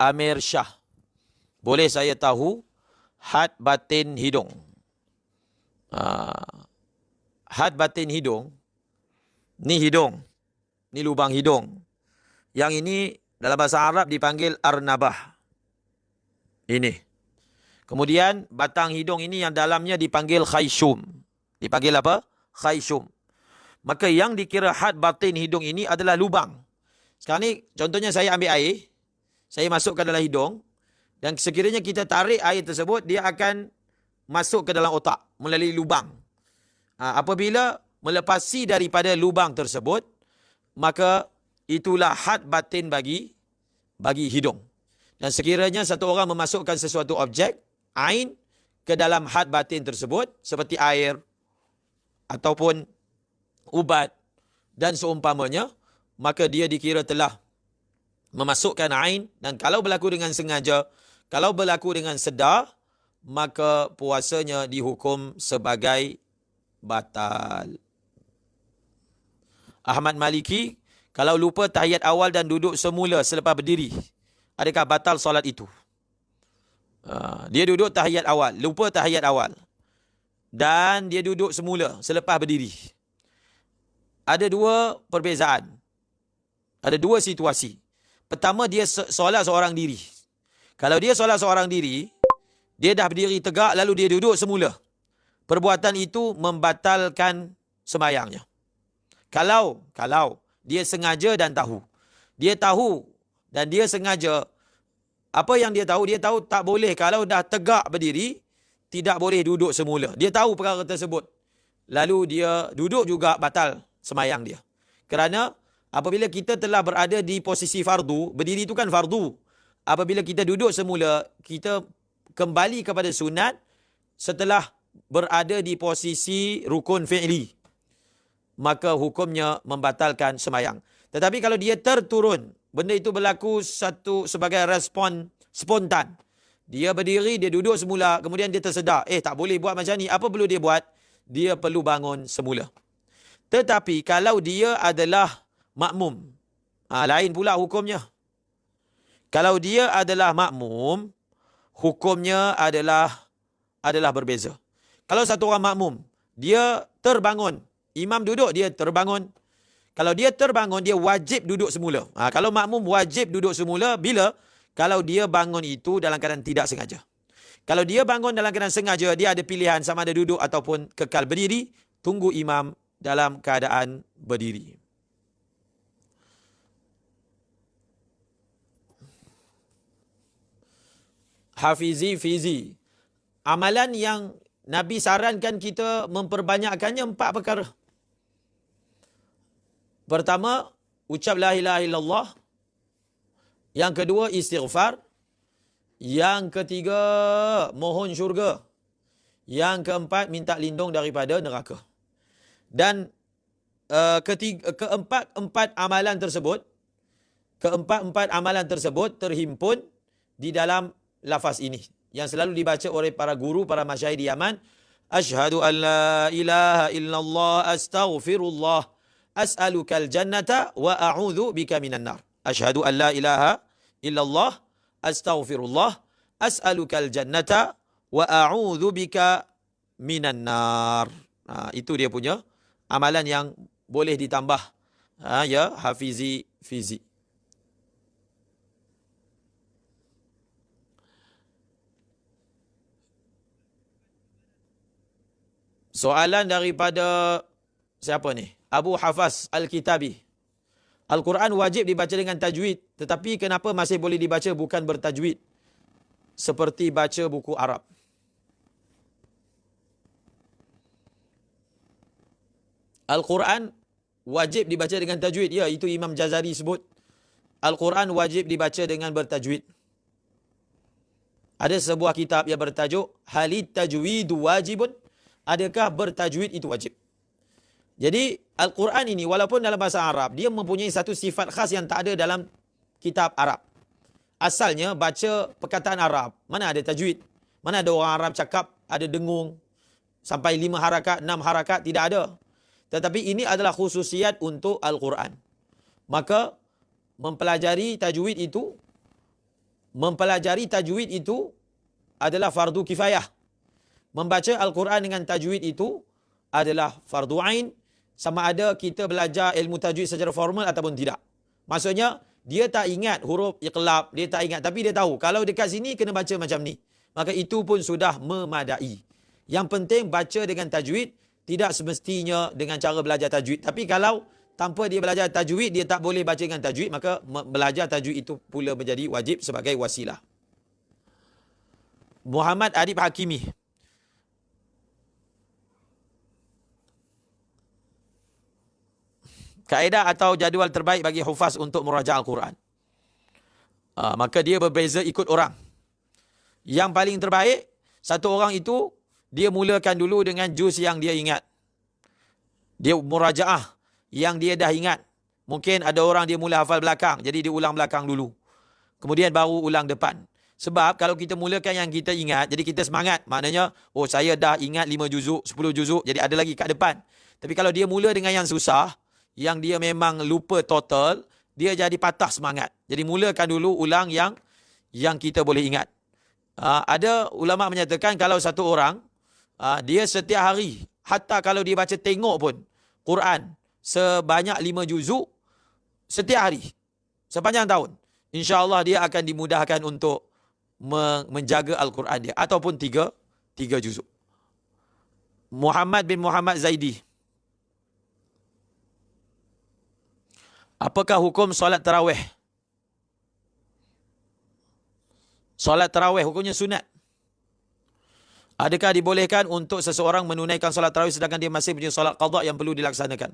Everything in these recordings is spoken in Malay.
Amir Shah. Boleh saya tahu had batin hidung? Had batin hidung, ni hidung, ni lubang hidung. Yang ini dalam bahasa Arab dipanggil arnabah. Ini. Kemudian batang hidung ini yang dalamnya dipanggil khayshum. Dipanggil apa? Khayshum. Maka yang dikira had batin hidung ini adalah lubang. Sekarang ni contohnya saya ambil air, saya masukkan dalam hidung, dan sekiranya kita tarik air tersebut, dia akan masuk ke dalam otak melalui lubang. Apabila melepasi daripada lubang tersebut, maka itulah had batin bagi hidung. Dan sekiranya satu orang memasukkan sesuatu objek, ain, ke dalam had batin tersebut, seperti air, ataupun ubat, dan seumpamanya, maka dia dikira telah memasukkan ain, dan kalau berlaku dengan sengaja, kalau berlaku dengan sedar, maka puasanya dihukum sebagai batal. Ahmad Maliki, kalau lupa tahiyat awal dan duduk semula selepas berdiri, adakah batal solat itu? Dia duduk tahiyat awal, lupa tahiyat awal, dan dia duduk semula selepas berdiri. Ada dua perbezaan. Ada dua situasi. Pertama, dia solat seorang diri. Kalau dia solat seorang diri, dia dah berdiri tegak lalu dia duduk semula, perbuatan itu membatalkan sembahyangnya. Kalau dia sengaja dan tahu. Dia tahu dan dia sengaja. Apa yang dia tahu? Dia tahu tak boleh kalau dah tegak berdiri, tidak boleh duduk semula. Dia tahu perkara tersebut. Lalu dia duduk juga, batal sembahyang dia. Kerana apabila kita telah berada di posisi fardu, berdiri itu kan fardu. Apabila kita duduk semula, kita kembali kepada sunat setelah berada di posisi rukun fi'li. Maka hukumnya membatalkan sembahyang. Tetapi kalau dia terturun, benda itu berlaku sebagai respon spontan. Dia berdiri, dia duduk semula, kemudian dia tersedar, tak boleh buat macam ni. Apa perlu dia buat? Dia perlu bangun semula. Tetapi kalau dia adalah makmum, lain pula hukumnya. Kalau dia adalah makmum, hukumnya adalah berbeza. Kalau satu orang makmum, dia terbangun, imam duduk, dia terbangun. Kalau dia terbangun, dia wajib duduk semula. Kalau makmum wajib duduk semula, bila? Kalau dia bangun itu dalam keadaan tidak sengaja. Kalau dia bangun dalam keadaan sengaja, dia ada pilihan sama ada duduk ataupun kekal berdiri, tunggu imam dalam keadaan berdiri. Hafizi Fizi. Amalan yang Nabi sarankan kita memperbanyakkannya 4 perkara. Pertama, ucap la ilaha illallah. Yang kedua, istighfar. Yang ketiga, mohon syurga. Yang keempat, minta lindung daripada neraka. Dan keempat amalan tersebut terhimpun di dalam lafaz ini yang selalu dibaca oleh para guru, para masyayikh di Yaman. Asyhadu an la ilaha illallah astaghfirullah as'alukal jannata wa a'udzu bika minan nar. Asyhadu an la ilaha illallah astaghfirullah as'alukal jannata wa a'udzu bika minan nar. Itu dia punya amalan yang boleh ditambah. Ya, Hafizi Fizi. Soalan daripada siapa ni? Abu Hafaz Al-Kitabi. Al-Quran wajib dibaca dengan tajwid, tetapi kenapa masih boleh dibaca bukan bertajwid? Seperti baca buku Arab. Al-Quran wajib dibaca dengan tajwid. Ya, itu Imam Jazari sebut. Al-Quran wajib dibaca dengan bertajwid. Ada sebuah kitab yang bertajuk Halid Tajwidu Wajibun. Adakah bertajwid itu wajib? Jadi Al-Quran ini walaupun dalam bahasa Arab, dia mempunyai satu sifat khas yang tak ada dalam kitab Arab. Asalnya baca perkataan Arab, mana ada tajwid? Mana ada orang Arab cakap ada dengung sampai 5 harakat, 6 harakat, tidak ada. Tetapi ini adalah khususiat untuk Al-Quran. Maka mempelajari tajwid itu mempelajari tajwid itu adalah fardu kifayah. Membaca Al-Quran dengan tajwid itu adalah fardu ain, sama ada kita belajar ilmu tajwid secara formal ataupun tidak. Maksudnya, dia tak ingat huruf iqlab, dia tak ingat. Tapi dia tahu, kalau dekat sini kena baca macam ni. Maka itu pun sudah memadai. Yang penting baca dengan tajwid, tidak semestinya dengan cara belajar tajwid. Tapi kalau tanpa dia belajar tajwid, dia tak boleh baca dengan tajwid, maka belajar tajwid itu pula menjadi wajib sebagai wasilah. Muhammad Adib Hakimi. Kaedah atau jadual terbaik bagi hufaz untuk meraja Al-Quran. Maka dia berbeza ikut orang. Yang paling terbaik, satu orang itu, dia mulakan dulu dengan juz yang dia ingat. Dia murajaah yang dia dah ingat. Mungkin ada orang dia mula hafal belakang, jadi dia ulang belakang dulu. Kemudian baru ulang depan. Sebab kalau kita mulakan yang kita ingat, jadi kita semangat. Maknanya, oh saya dah ingat 5 juzuk, 10 juzuk, jadi ada lagi kat depan. Tapi kalau dia mula dengan yang susah, yang dia memang lupa total, dia jadi patah semangat. Jadi mulakan dulu ulang yang kita boleh ingat. Ada ulama menyatakan kalau satu orang, dia setiap hari, hatta kalau dia baca tengok pun, Quran sebanyak 5 juzuk, setiap hari, sepanjang tahun, insya-Allah dia akan dimudahkan untuk menjaga Al-Quran dia. Ataupun 3 juzuk. Muhammad bin Muhammad Zaidi. Apakah hukum solat tarawih? Solat tarawih hukumnya sunat. Adakah dibolehkan untuk seseorang menunaikan solat tarawih sedangkan dia masih punya solat qadha yang perlu dilaksanakan?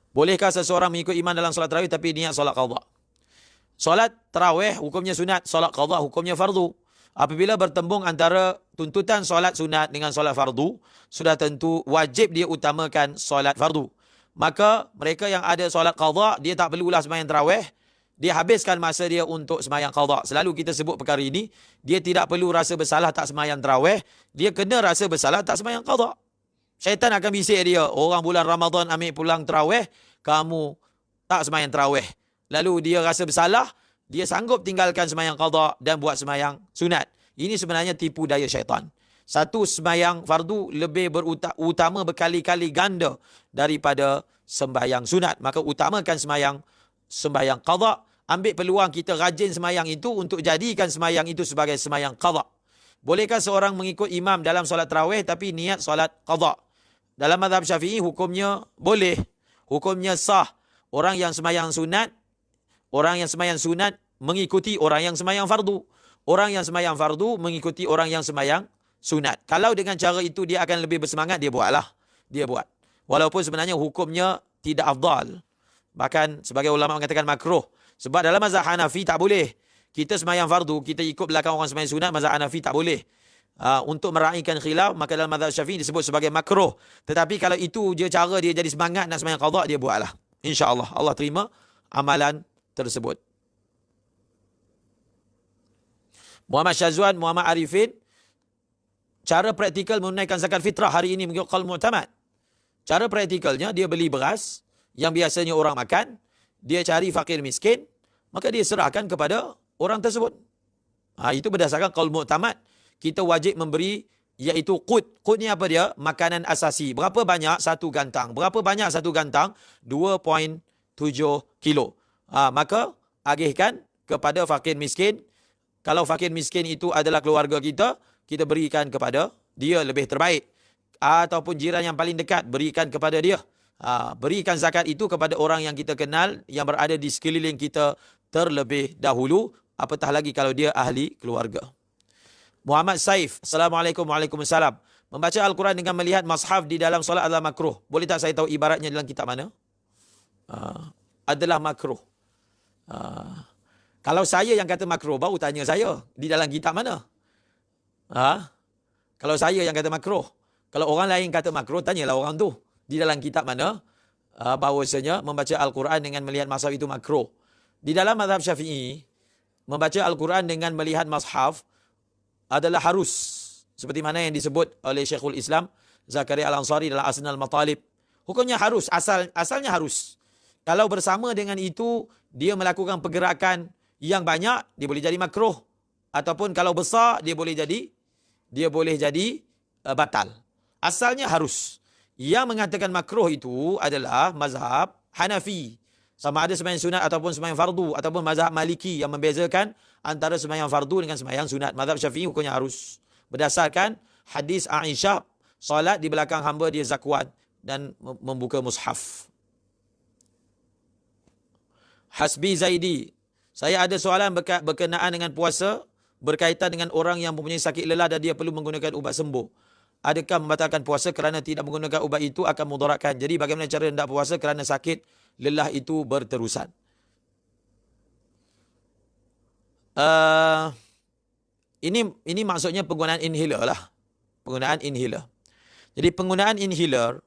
Bolehkah seseorang mengikut imam dalam solat tarawih tapi niat solat qadha? Solat tarawih hukumnya sunat, solat qadha hukumnya fardu. Apabila bertembung antara tuntutan solat sunat dengan solat fardu, sudah tentu wajib dia utamakan solat fardu. Maka mereka yang ada solat qadha, dia tak perlulah sembahyang tarawih, dia habiskan masa dia untuk sembahyang qadha. Selalu kita sebut perkara ini, dia tidak perlu rasa bersalah tak sembahyang tarawih, dia kena rasa bersalah tak sembahyang qadha. Syaitan akan bisik dia, orang bulan Ramadan ambil pulang tarawih, kamu tak sembahyang tarawih. Lalu dia rasa bersalah, dia sanggup tinggalkan sembahyang qadha dan buat sembahyang sunat. Ini sebenarnya tipu daya syaitan. Satu sembahyang fardu lebih utama berkali-kali ganda daripada sembahyang sunat. Maka utamakan sembahyang qadha. Ambil peluang kita rajin sembahyang itu untuk jadikan sembahyang itu sebagai sembahyang qadha. Bolehkah seorang mengikut imam dalam solat tarawih tapi niat solat qadha? Dalam mazhab Syafi'i hukumnya boleh. Hukumnya sah. Orang yang sembahyang sunat mengikuti orang yang sembahyang fardu. Orang yang sembahyang fardu mengikuti orang yang sembahyang sunat. Kalau dengan cara itu dia akan lebih bersemangat, dia buatlah. Dia buat. Walaupun sebenarnya hukumnya tidak afdal. Bahkan sebagai ulama mengatakan makruh. Sebab dalam mazhab Hanafi tak boleh. Kita sembahyang fardu, kita ikut belakang orang sembahyang sunat, mazhab Hanafi tak boleh. Untuk meraihkan khilaf, maka dalam mazhab Syafi'i disebut sebagai makruh. Tetapi kalau itu je cara dia jadi semangat nak sembahyang qadha, dia buatlah. InsyaAllah Allah terima amalan tersebut. Muhammad Syazwan, Muhammad Arifin, cara praktikal menunaikan zakat fitrah hari ini mengikut qaul mu'tamad. Cara praktikalnya, dia beli beras yang biasanya orang makan, dia cari fakir miskin, maka dia serahkan kepada orang tersebut. Itu berdasarkan qaul mu'tamad. Kita wajib memberi, iaitu qut. Qut ni apa dia? Makanan asasi. Berapa banyak satu gantang? Berapa banyak satu gantang? 2.7 kilo. Maka agihkan kepada fakir miskin. Kalau fakir miskin itu adalah keluarga kita, kita berikan kepada dia lebih terbaik. Ataupun jiran yang paling dekat, berikan kepada dia. Berikan zakat itu kepada orang yang kita kenal, yang berada di sekeliling kita terlebih dahulu. Apatah lagi kalau dia ahli keluarga. Muhammad Saif, Assalamualaikum. Waalaikumsalam. Membaca Al-Quran dengan melihat mushaf di dalam solat adalah makruh. Boleh tak saya tahu ibaratnya dalam kitab mana? Adalah makruh. Kalau saya yang kata makruh, baru tanya saya, di dalam kitab mana? Kalau saya yang kata makruh. Kalau orang lain kata makruh, tanyalah orang tu. Di dalam kitab mana? Bahawasanya membaca Al-Quran dengan melihat mushaf itu makruh. Di dalam mazhab Syafi'i, membaca Al-Quran dengan melihat mushaf adalah harus. Seperti mana yang disebut oleh Syekhul Islam Zakaria Al-Ansari dalam Asnal Matalib. Hukumnya harus, asalnya harus. Kalau bersama dengan itu, dia melakukan pergerakan Yang banyak dia boleh jadi makruh, ataupun kalau besar dia boleh jadi batal. Asalnya harus. Yang mengatakan makruh itu adalah mazhab Hanafi. Sama ada sembahyang sunat ataupun sembahyang fardu, ataupun mazhab Maliki yang membezakan antara sembahyang fardu dengan sembahyang sunat. Mazhab Syafi'i hukumnya harus. Berdasarkan hadis Aisyah, solat di belakang hamba dia zakwan dan membuka mushaf. Hasbi Zaidi, saya ada soalan berkenaan dengan puasa berkaitan dengan orang yang mempunyai sakit lelah dan dia perlu menggunakan ubat sembuh. Adakah membatalkan puasa kerana tidak menggunakan ubat itu akan mudaratkan? Jadi bagaimana cara hendak puasa kerana sakit lelah itu berterusan? Ini maksudnya penggunaan inhaler lah. Penggunaan inhaler. Jadi penggunaan inhaler,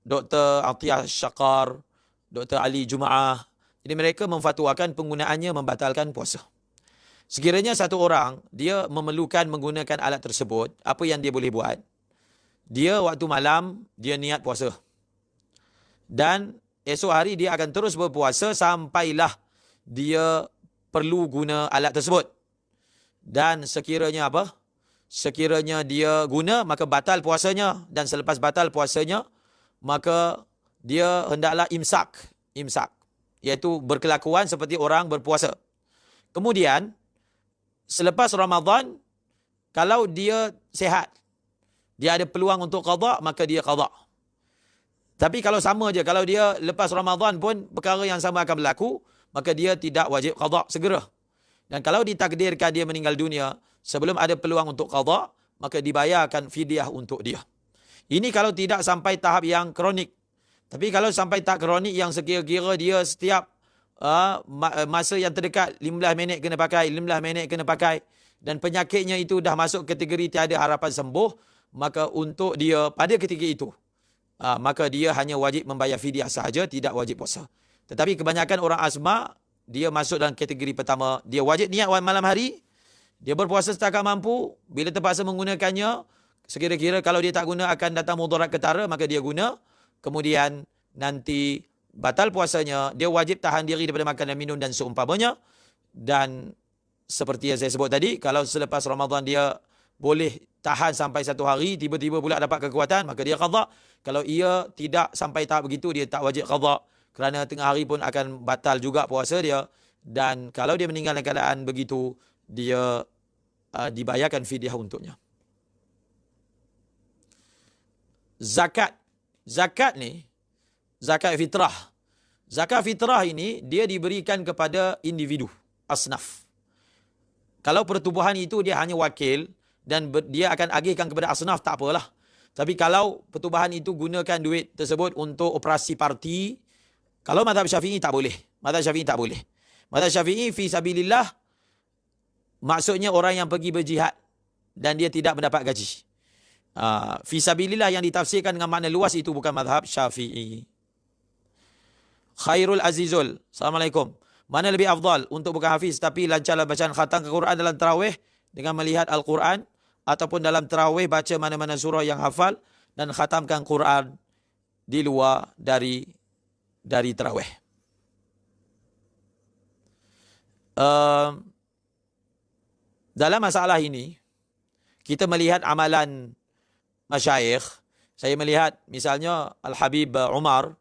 Dr. Atiyah Syakar, Dr. Ali Jumaah, jadi mereka memfatwakan penggunaannya membatalkan puasa. Sekiranya satu orang, dia memerlukan menggunakan alat tersebut, apa yang dia boleh buat? Dia waktu malam, dia niat puasa. Dan esok hari dia akan terus berpuasa sampailah dia perlu guna alat tersebut. Dan sekiranya apa? Sekiranya dia guna, maka batal puasanya. Dan selepas batal puasanya, maka dia hendaklah imsak. Imsak. Iaitu berkelakuan seperti orang berpuasa. Kemudian, selepas Ramadan, kalau dia sihat, dia ada peluang untuk qada, maka dia qada. Tapi kalau sama je, kalau dia lepas Ramadan pun perkara yang sama akan berlaku, maka dia tidak wajib qada segera. Dan kalau ditakdirkan dia meninggal dunia sebelum ada peluang untuk qada, maka dibayarkan fidyah untuk dia. Ini kalau tidak sampai tahap yang kronik. Tapi kalau sampai tahap kronik yang sekira-kira dia setiap masa yang terdekat 15 minit kena pakai, 15 minit kena pakai, dan penyakitnya itu dah masuk kategori tiada harapan sembuh, maka untuk dia pada ketika itu, maka dia hanya wajib membayar fidyah sahaja, tidak wajib puasa. Tetapi kebanyakan orang asma, dia masuk dalam kategori pertama, dia wajib niat malam hari, dia berpuasa setakat mampu, bila terpaksa menggunakannya, sekira-kira kalau dia tak guna akan datang mudarat ketara, maka dia guna, kemudian nanti batal puasanya, dia wajib tahan diri daripada makan dan minum dan seumpamanya. Dan seperti yang saya sebut tadi, kalau selepas Ramadan dia boleh tahan sampai satu hari, tiba-tiba pula dapat kekuatan, maka dia qada. Kalau ia tidak sampai tahap begitu, dia tak wajib qada. Kerana tengah hari pun akan batal juga puasa dia. Dan kalau dia meninggal dalam keadaan begitu, dia dibayarkan fidyah untuknya. Zakat. Zakat ni, zakat fitrah. Zakat fitrah ini, dia diberikan kepada individu, asnaf. Kalau pertubuhan itu dia hanya wakil dan dia akan agihkan kepada asnaf, tak apalah. Tapi kalau pertubuhan itu gunakan duit tersebut untuk operasi parti, kalau mazhab Syafi'i tak boleh. Mazhab Syafi'i tak boleh. Mazhab Syafi'i fi sabilillah, maksudnya orang yang pergi berjihad dan dia tidak mendapat gaji. Fisabilillah yang ditafsirkan dengan makna luas itu bukan mazhab Syafi'i. Khairul Azizul, Assalamualaikum. Mana lebih afdal untuk bukan hafiz tapi lancarlah bacaan khatam Al-Quran dalam tarawih dengan melihat Al-Quran, ataupun dalam tarawih baca mana-mana surah yang hafal dan khatamkan Quran di luar dari tarawih. Dalam masalah ini, kita melihat amalan masyayikh. Saya melihat misalnya Al-Habib Umar,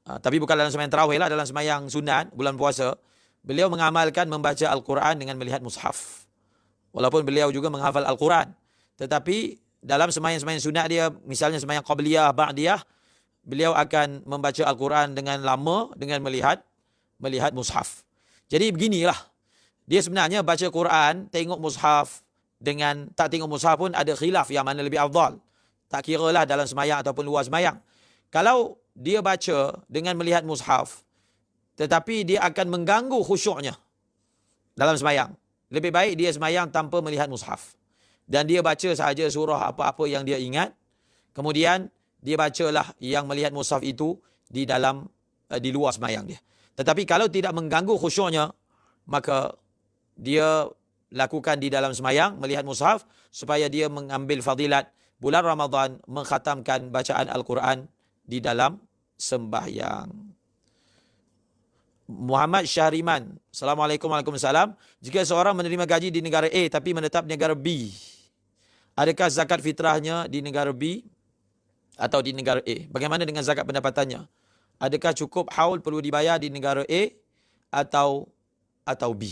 tapi bukan dalam sembahyang tarawih lah, dalam sembahyang sunat bulan puasa, beliau mengamalkan membaca Al-Quran dengan melihat mushaf. Walaupun beliau juga menghafal Al-Quran, tetapi dalam sembahyang-sembahyang sunat dia, misalnya sembahyang qabliyah, ba'diyah, beliau akan membaca Al-Quran dengan lama dengan melihat mushaf. Jadi beginilah, dia sebenarnya baca Quran, tengok mushaf, dengan tak tengok mushaf pun ada khilaf yang mana lebih afdal. Tak kira lah dalam semayang ataupun luar semayang. Kalau dia baca dengan melihat mushaf, tetapi dia akan mengganggu khusyuknya dalam semayang, lebih baik dia semayang tanpa melihat mushaf. Dan dia baca sahaja surah apa-apa yang dia ingat. Kemudian dia bacalah yang melihat mushaf itu di luar semayang dia. Tetapi kalau tidak mengganggu khusyuknya, maka dia lakukan di dalam semayang, melihat mushaf, supaya dia mengambil fadilat bulan Ramadan, mengkhatamkan bacaan Al-Quran di dalam sembahyang. Muhammad Syahriman. Assalamualaikum Waalaikumsalam. Jika seorang menerima gaji di negara A tapi menetap di negara B, adakah zakat fitrahnya di negara B atau di negara A? Bagaimana dengan zakat pendapatannya? Adakah cukup haul perlu dibayar di negara A atau B?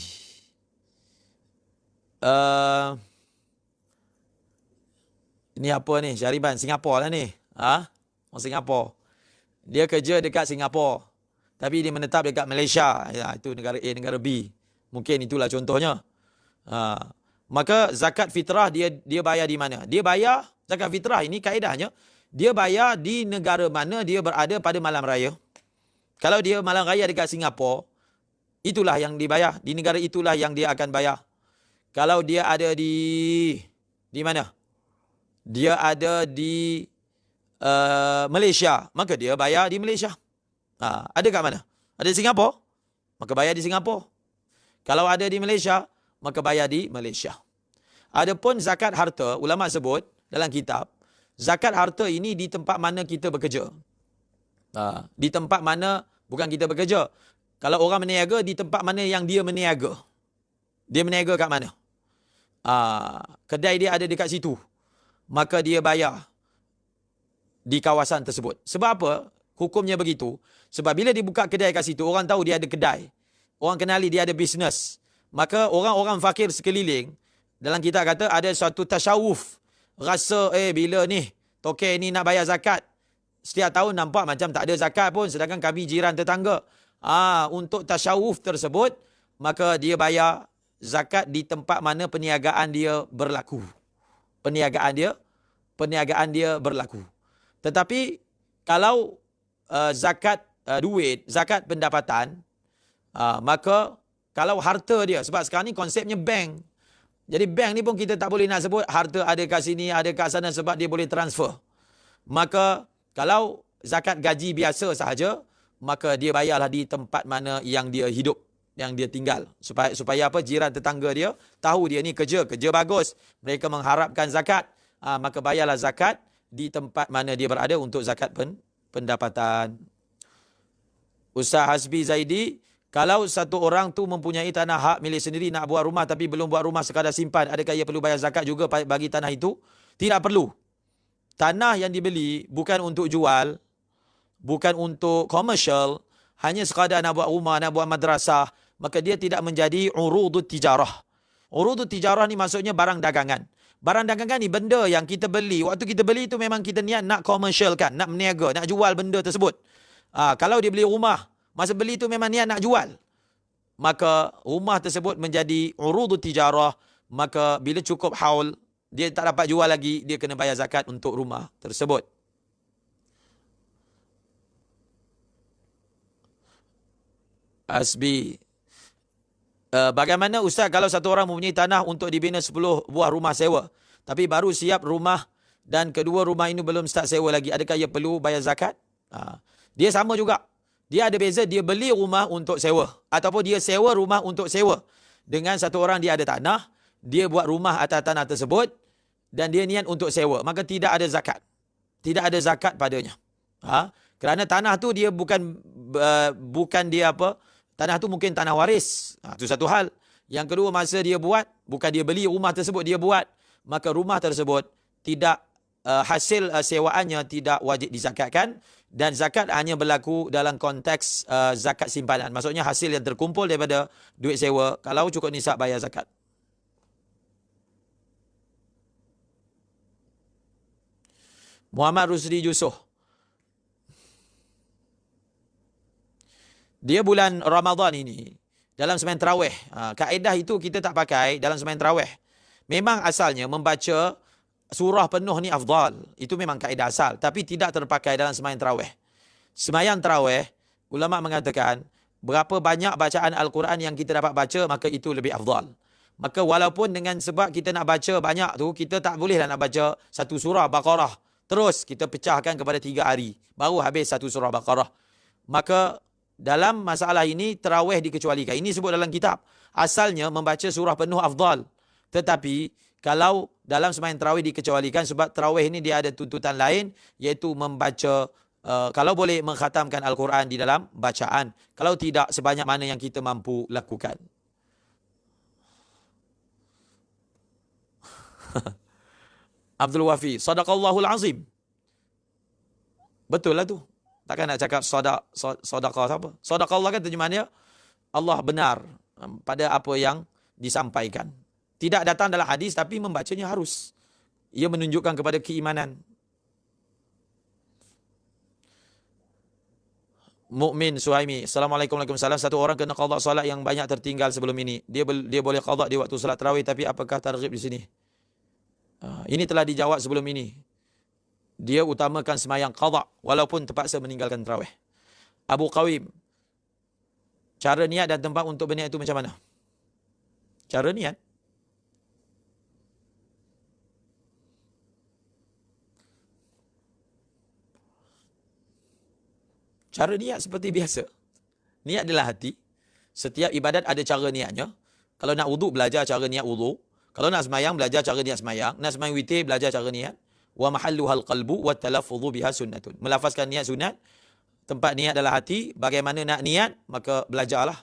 Ini apa ni? Syahriman, Singapura lah ni. Orang Singapura. Dia kerja dekat Singapura. Tapi dia menetap dekat Malaysia. Ya, itu negara A, negara B. Mungkin itulah contohnya. Maka zakat fitrah dia bayar di mana? Dia bayar zakat fitrah ini kaedahnya. Dia bayar di negara mana dia berada pada malam raya. Kalau dia malam raya dekat Singapura, itulah yang dibayar. Di negara itulah yang dia akan bayar. Kalau dia ada di mana? Dia ada di Malaysia, maka dia bayar di Malaysia. Ada kat mana? Ada di Singapura, maka bayar di Singapura. Kalau ada di Malaysia, maka bayar di Malaysia. Adapun zakat harta, ulama sebut dalam kitab, zakat harta ini di tempat mana kita bekerja. Di tempat mana bukan kita bekerja. Kalau orang meniaga, di tempat mana yang dia meniaga. Dia meniaga kat mana? Kedai dia ada dekat situ. Maka dia bayar di kawasan tersebut. Sebab apa hukumnya begitu? Sebab bila dia buka kedai kat situ, orang tahu dia ada kedai. Orang kenali dia ada bisnes. Maka orang-orang fakir sekeliling, dalam kita kata ada suatu tasyawuf. Rasa, bila ni, tokek ni nak bayar zakat. Setiap tahun nampak macam tak ada zakat pun, sedangkan kami jiran tetangga. Untuk tasyawuf tersebut, maka dia bayar zakat di tempat mana perniagaan dia berlaku. Perniagaan dia berlaku. Tetapi kalau zakat duit, zakat pendapatan, maka kalau harta dia, sebab sekarang ni konsepnya bank. Jadi bank ni pun kita tak boleh nak sebut harta ada kat sini, ada kat sana sebab dia boleh transfer. Maka kalau zakat gaji biasa sahaja, maka dia bayarlah di tempat mana yang dia hidup, yang dia tinggal. Supaya apa? Jiran tetangga dia tahu dia ni kerja bagus. Mereka mengharapkan zakat. Maka bayarlah zakat di tempat mana dia berada untuk zakat pendapatan. Ustaz Hasbi Zaidi, kalau satu orang tu mempunyai tanah hak milik sendiri nak buat rumah tapi belum buat rumah sekadar simpan, adakah ia perlu bayar zakat juga bagi tanah itu? Tidak perlu. Tanah yang dibeli bukan untuk jual, bukan untuk komersial, hanya sekadar nak buat rumah, nak buat madrasah, maka dia tidak menjadi urudut tijarah. Urudut tijarah ni maksudnya barang dagangan. Barang dagangan ni benda yang kita beli. Waktu kita beli tu memang kita niat nak komersialkan, nak berniaga, nak jual benda tersebut. Kalau dia beli rumah, masa beli tu memang niat nak jual, maka rumah tersebut menjadi urudut tijarah. Maka bila cukup haul, dia tak dapat jual lagi, dia kena bayar zakat untuk rumah tersebut. Asbi, bagaimana Ustaz kalau satu orang mempunyai tanah untuk dibina 10 buah rumah sewa, tapi baru siap rumah dan kedua rumah ini belum start sewa lagi, adakah ia perlu bayar zakat? Dia sama juga. Dia ada beza, dia beli rumah untuk sewa ataupun dia sewa rumah untuk sewa. Dengan satu orang dia ada tanah, dia buat rumah atas tanah tersebut dan dia niat untuk sewa, maka tidak ada zakat. Tidak ada zakat padanya. Kerana tanah tu dia bukan dia apa? Tanah tu mungkin tanah waris. Itu satu hal. Yang kedua, masa dia buat, bukan dia beli rumah tersebut, dia buat, maka rumah tersebut tidak hasil sewaannya tidak wajib dizakatkan, dan zakat hanya berlaku dalam konteks zakat simpanan. Maksudnya hasil yang terkumpul daripada duit sewa, kalau cukup nisab bayar zakat. Muhammad Rusdi Yusof, dia bulan Ramadan ini, dalam sembahyang tarawih, kaedah itu kita tak pakai dalam sembahyang tarawih. Memang asalnya membaca surah penuh ni afdal. Itu memang kaedah asal. Tapi tidak terpakai dalam sembahyang tarawih. Sembahyang tarawih, ulama mengatakan, berapa banyak bacaan Al-Quran yang kita dapat baca, maka itu lebih afdal. Maka walaupun dengan sebab kita nak baca banyak tu, kita tak bolehlah nak baca satu surah Baqarah. Terus kita pecahkan kepada 3 hari. Baru habis satu surah Baqarah. Maka dalam masalah ini, tarawih dikecualikan. Ini sebut dalam kitab. Asalnya membaca surah penuh afdal. Tetapi kalau dalam sembahyang tarawih dikecualikan sebab tarawih ini dia ada tuntutan lain, iaitu membaca kalau boleh mengkhatamkan Al-Quran di dalam bacaan. Kalau tidak, sebanyak mana yang kita mampu lakukan. Abdul Wafi, sadaqallahul azim. Betul lah tu. Takkan nak cakap sadaqah apa? Sadaqallah kan terjemahannya Allah benar pada apa yang disampaikan. Tidak datang dalam hadis tapi membacanya harus. Ia menunjukkan kepada keimanan. Mukmin Suhaimi, Assalamualaikum Waalaikumsalam. Satu orang kena qada solat yang banyak tertinggal sebelum ini. Dia boleh qada di waktu solat tarawih, tapi apakah targhib di sini? Ini telah dijawab sebelum ini. Dia utamakan semayang qada walaupun terpaksa meninggalkan tarawih. Abu Qawim, cara niat dan tempat untuk berniat itu macam mana? Cara niat? Cara niat seperti biasa. Niat adalah hati. Setiap ibadat ada cara niatnya. Kalau nak wuduk, belajar cara niat wuduk. Kalau nak semayang, belajar cara niat semayang. Nak semayang witir, belajar cara niat. Wa mahalluhal qalbu wa talaffudhu biha sunnatun. Melafazkan niat sunat. Tempat niat adalah hati. Bagaimana nak niat, maka belajarlah.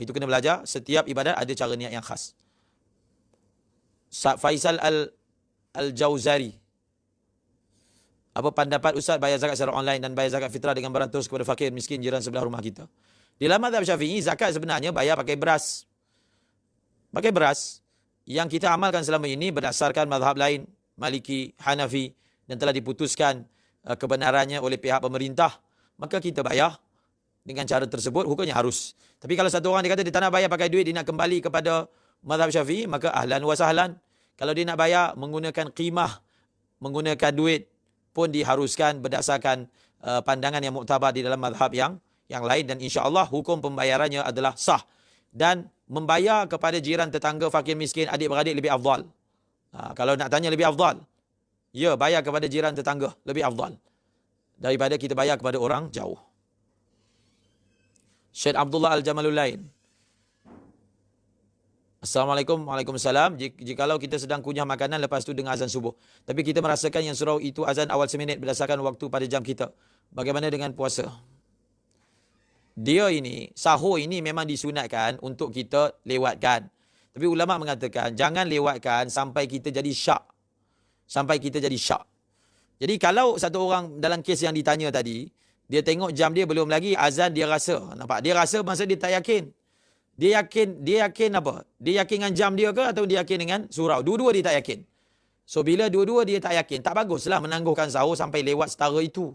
Itu kena belajar. Setiap ibadat ada cara niat yang khas. Faisal Al-Jauzari. Apa pendapat Ustaz bayar zakat secara online dan bayar zakat fitrah dengan barang terus kepada fakir, miskin, jiran sebelah rumah kita? Di dalam mazhab Syafi'i, zakat sebenarnya bayar pakai beras. Pakai beras. Yang kita amalkan selama ini berdasarkan mazhab lain, Maliki, Hanafi, dan telah diputuskan kebenarannya oleh pihak pemerintah. Maka kita bayar dengan cara tersebut, hukumnya harus. Tapi kalau satu orang dia kata dia tak nak bayar pakai duit, dia nak kembali kepada mazhab Syafi'i, maka ahlan wa sahlan. Kalau dia nak bayar menggunakan qimah, menggunakan duit, pun diharuskan berdasarkan pandangan yang muktabar di dalam mazhab yang lain, dan insya-Allah hukum pembayarannya adalah sah. Dan membayar kepada jiran, tetangga, fakir, miskin, adik-beradik lebih afdal. Kalau nak tanya lebih afdal, ya, bayar kepada jiran, tetangga lebih afdal daripada kita bayar kepada orang jauh. Syed Abdullah Al-Jamalul-Lain, Assalamualaikum. Waalaikumsalam. Jikalau kita sedang kunyah makanan lepas tu dengar azan subuh, tapi kita merasakan yang surau itu azan awal seminit berdasarkan waktu pada jam kita, bagaimana dengan puasa? Dia ini, sahur ini memang disunatkan untuk kita lewatkan. Tapi ulama mengatakan jangan lewatkan sampai kita jadi syak. Sampai kita jadi syak. Jadi kalau satu orang dalam kes yang ditanya tadi, dia tengok jam dia belum lagi azan, dia rasa. Nampak? Dia rasa masa dia tak yakin. Dia yakin apa? Dia yakin dengan jam dia ke atau dia yakin dengan surau? Dua-dua dia tak yakin. So bila dua-dua dia tak yakin, tak baguslah menangguhkan sahur sampai lewat setara itu.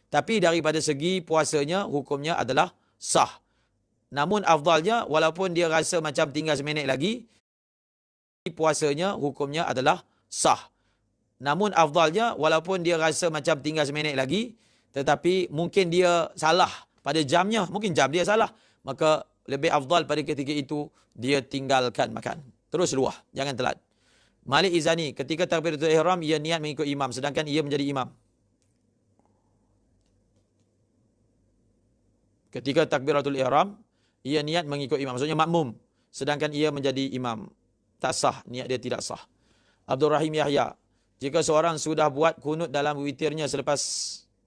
Tapi daripada segi puasanya, hukumnya adalah sah. Namun afdalnya, walaupun dia rasa macam tinggal seminit lagi, puasanya hukumnya adalah sah. Namun afdalnya, walaupun dia rasa macam tinggal seminit lagi, tetapi mungkin dia salah pada jamnya, mungkin jam dia salah, maka lebih afdal pada ketika itu dia tinggalkan makan. Terus luah, jangan telat. Malik Izani, ketika takbiratul ihram ia niat mengikut imam sedangkan ia menjadi imam. Ketika takbiratul ihram ia niat mengikut imam, maksudnya makmum, sedangkan ia menjadi imam. Tak sah, niat dia tidak sah. Abdul Rahim Yahya, jika seorang sudah buat kunut dalam witirnya selepas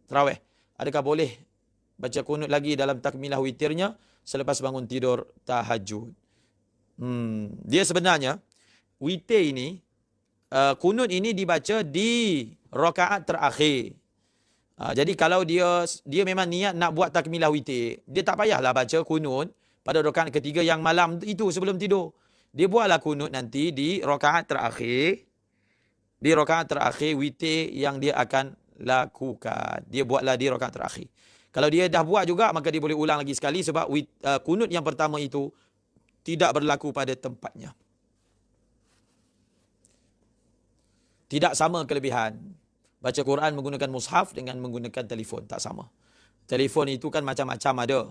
tarawih, adakah boleh baca kunut lagi dalam takmilah witirnya selepas bangun tidur tahajud? Dia sebenarnya witir ini, kunut ini dibaca di rakaat terakhir. Jadi kalau dia memang niat nak buat takmilah witir, dia tak payahlah baca kunut pada rakaat ketiga yang malam itu sebelum tidur. Dia buatlah kunut nanti di rakaat terakhir. Di rakaat terakhir witir yang dia akan lakukan. Dia buatlah di rakaat terakhir. Kalau dia dah buat juga, maka dia boleh ulang lagi sekali sebab kunut yang pertama itu tidak berlaku pada tempatnya. Tidak sama kelebihan. Baca Quran menggunakan mushaf dengan menggunakan telefon. Tak sama. Telefon itu kan macam-macam ada.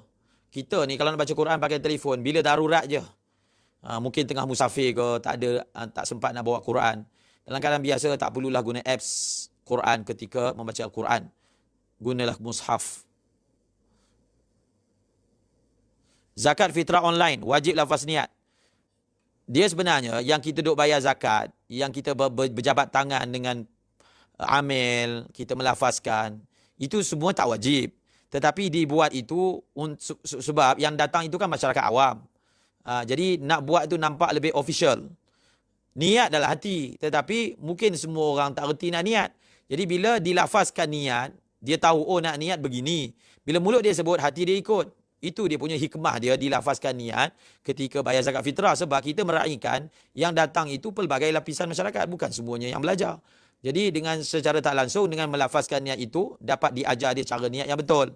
Kita ni kalau nak baca Quran pakai telefon, bila darurat je. Mungkin tengah musafir ke, tak sempat nak bawa Quran. Dalam keadaan biasa, tak perlulah guna apps Quran ketika membaca Al-Quran. Gunalah mushaf. Zakat fitrah online, wajib lafaz niat. Dia sebenarnya yang kita duk bayar zakat, yang kita berjabat tangan dengan amil, kita melafazkan, Itu semua tak wajib. Tetapi dibuat itu sebab yang datang itu kan masyarakat awam. Jadi nak buat itu nampak lebih official. Niat dalam hati. Tetapi mungkin semua orang tak reti nak niat. Jadi bila dilafazkan niat, dia tahu, oh nak niat begini. Bila mulut dia sebut, hati dia ikut. Itu dia punya hikmah dia dilafazkan niat ketika bayar zakat fitrah. Sebab kita meraihkan yang datang itu pelbagai lapisan masyarakat. Bukan semuanya yang belajar. Jadi dengan secara tak langsung, dengan melafazkan niat itu, dapat diajar dia cara niat yang betul.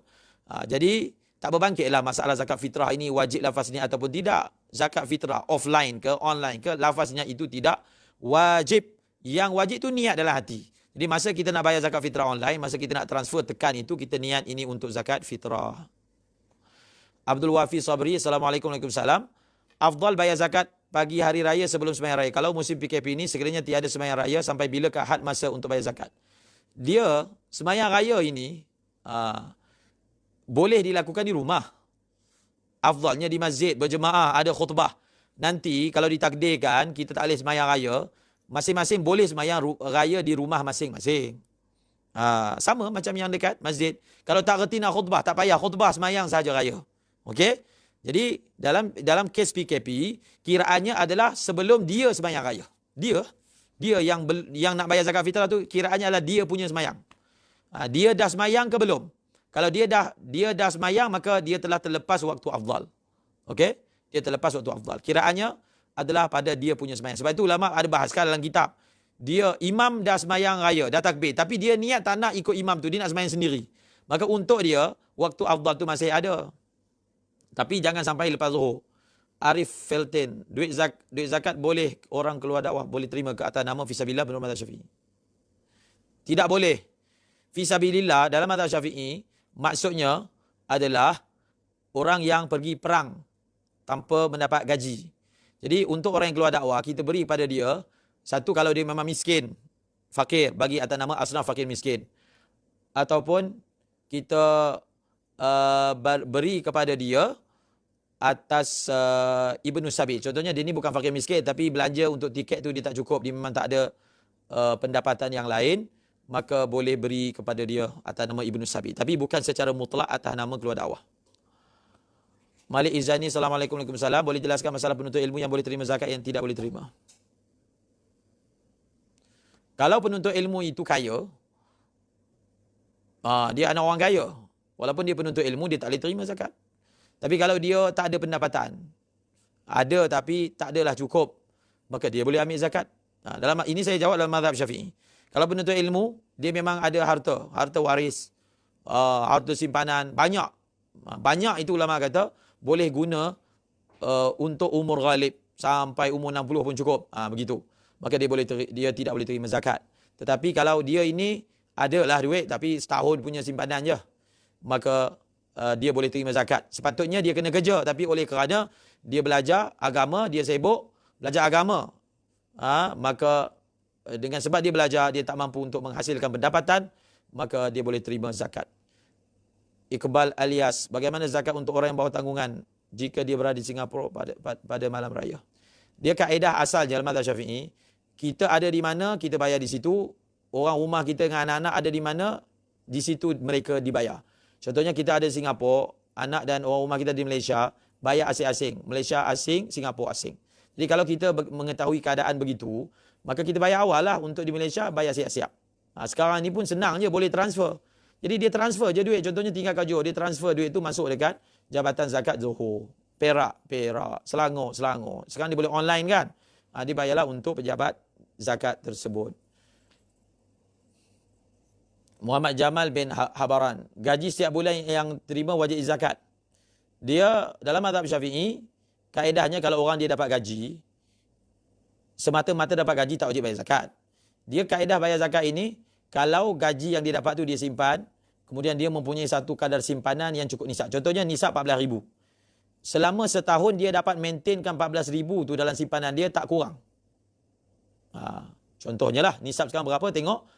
Jadi tak berbangkitlah masalah zakat fitrah ini wajib lafaz niat ataupun tidak. Zakat fitrah offline ke online ke, lafaz niat itu tidak wajib. Yang wajib itu niat dalam hati. Jadi masa kita nak bayar zakat fitrah online, masa kita nak transfer tekan itu, kita niat ini untuk zakat fitrah. Abdul Wafi Sabri, Assalamualaikum Waalaikumsalam. Afdal bayar zakat pagi hari raya sebelum sembahyang raya. Kalau musim PKP ini sekiranya tiada sembahyang raya sampai bilakah had masa untuk bayar zakat? Dia sembahyang raya ini boleh dilakukan di rumah. Afdalnya di masjid berjemaah, ada khutbah. Nanti kalau ditakdirkan kita tak boleh sembahyang raya, masing-masing boleh sembahyang raya di rumah masing-masing. Sama macam yang dekat masjid. Kalau tak reti nak khutbah, tak payah khutbah, sembahyang sahaja raya. Okey? Jadi dalam kes PKP, kiraannya adalah sebelum dia sembahyang raya. Dia yang nak bayar zakat fitrah tu kiraannya adalah dia punya sembahyang. Dia dah sembahyang ke belum? Kalau dia dah sembahyang, maka dia telah terlepas waktu afdal. Okey? Dia terlepas waktu afdal. Kiraannya adalah pada dia punya sembahyang. Sebab itu ulama ada bahaskan dalam kitab. Dia imam dah sembahyang raya, dah takbir, tapi dia niat tak nak ikut imam tu, dia nak sembahyang sendiri. Maka untuk dia waktu afdal tu masih ada. Tapi jangan sampai lepas zuhur. Arif Felten, duit zakat boleh orang keluar dakwah boleh terima ke atas nama fisabilillah menurut mazhab Syafi'i? Tidak boleh. Fisabilillah dalam mazhab Syafi'i maksudnya adalah orang yang pergi perang tanpa mendapat gaji. Jadi untuk orang yang keluar dakwah, kita beri pada dia, satu kalau dia memang miskin, fakir, bagi atas nama asnaf fakir miskin. Ataupun kita beri kepada dia atas Ibnu Sabil. Contohnya dia ni bukan fakir miskin, tapi belanja untuk tiket tu dia tak cukup, dia memang tak ada pendapatan yang lain, maka boleh beri kepada dia atas nama Ibnu Sabil. Tapi bukan secara mutlak atas nama keluar dakwah. Malik Izani, Assalamualaikum Waalaikumsalam. Boleh jelaskan masalah penuntut ilmu yang boleh terima zakat, yang tidak boleh terima? Kalau penuntut ilmu itu kaya, dia anak orang kaya, walaupun dia penuntut ilmu, dia tak boleh terima zakat. Tapi kalau dia tak ada pendapatan, ada tapi tak adalah cukup, maka dia boleh ambil zakat. Dalam ini saya jawab dalam mazhab Syafi'i. Kalau penuntut ilmu, dia memang ada harta waris, harta simpanan, banyak. Banyak itu ulama kata, boleh guna untuk umur ghalib, sampai umur 60 pun cukup. Begitu. Maka dia tidak boleh terima zakat. Tetapi kalau dia ini adalah duit, tapi setahun punya simpanan je, maka dia boleh terima zakat. Sepatutnya dia kena kerja, tapi oleh kerana dia belajar agama, dia sibuk belajar agama, maka dengan sebab dia belajar, dia tak mampu untuk menghasilkan pendapatan, maka dia boleh terima zakat. Iqbal alias, bagaimana zakat untuk orang yang bawa tanggungan jika dia berada di Singapura pada malam raya? Dia kaedah asal dalam mazhab Syafi'i, kita ada di mana, kita bayar di situ. Orang rumah kita dengan anak-anak ada di mana, di situ mereka dibayar. Contohnya kita ada di Singapura, anak dan orang rumah kita di Malaysia, bayar asing-asing. Malaysia asing, Singapura asing. Jadi kalau kita mengetahui keadaan begitu, maka kita bayar awal lah untuk di Malaysia, bayar siap-siap. Sekarang ni pun senang je, boleh transfer. Jadi dia transfer je duit. Contohnya tinggal kat Johor, dia transfer duit tu masuk dekat Jabatan Zakat Johor. Perak, Selangor. Sekarang dia boleh online kan? Dia bayarlah untuk pejabat zakat tersebut. Muhammad Jamal bin Habaran, gaji setiap bulan yang terima wajib zakat. Dia dalam mazhab Syafi'i, kaedahnya kalau orang dia dapat gaji, semata-mata dapat gaji tak wajib bayar zakat. Dia kaedah bayar zakat ini, kalau gaji yang dia dapat tu dia simpan, kemudian dia mempunyai satu kadar simpanan yang cukup nisab. Contohnya nisab 14,000. Selama setahun dia dapat maintainkan 14,000 tu dalam simpanan dia, tak kurang. Contohnya lah, nisab sekarang berapa? Tengok.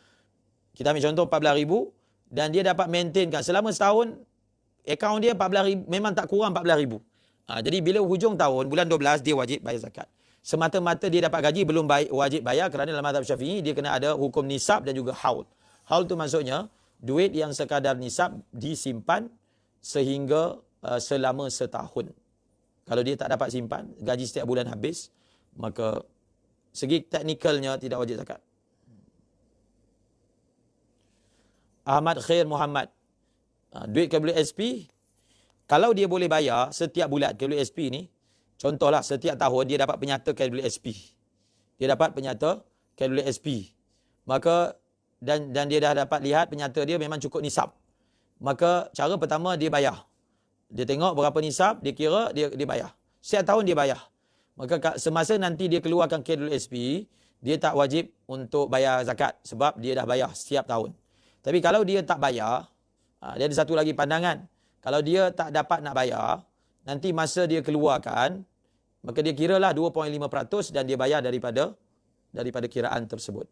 Kita ambil contoh 14,000 dan dia dapat maintainkan selama setahun, akaun dia 14,000, memang tak kurang 14,000. Jadi bila hujung tahun, bulan 12, dia wajib bayar zakat. Semata-mata dia dapat gaji, belum wajib bayar kerana dalam mazhab Syafi'i, dia kena ada hukum nisab dan juga haul. Haul tu maksudnya, duit yang sekadar nisab disimpan sehingga selama setahun. Kalau dia tak dapat simpan, gaji setiap bulan habis, maka segi teknikalnya tidak wajib zakat. Ahmad Khair Muhammad, duit KWSP, kalau dia boleh bayar setiap bulan KWSP ni, contohlah setiap tahun dia dapat penyata KWSP. Dia dapat penyata KWSP. Maka dan dia dah dapat lihat penyata dia memang cukup nisab. Maka cara pertama dia bayar. Dia tengok berapa nisab, dia kira, dia bayar. Setiap tahun dia bayar. Maka semasa nanti dia keluarkan KWSP, dia tak wajib untuk bayar zakat sebab dia dah bayar setiap tahun. Tapi kalau dia tak bayar, dia ada satu lagi pandangan. Kalau dia tak dapat nak bayar, nanti masa dia keluarkan, maka dia kiralah 2.5% dan dia bayar daripada kiraan tersebut.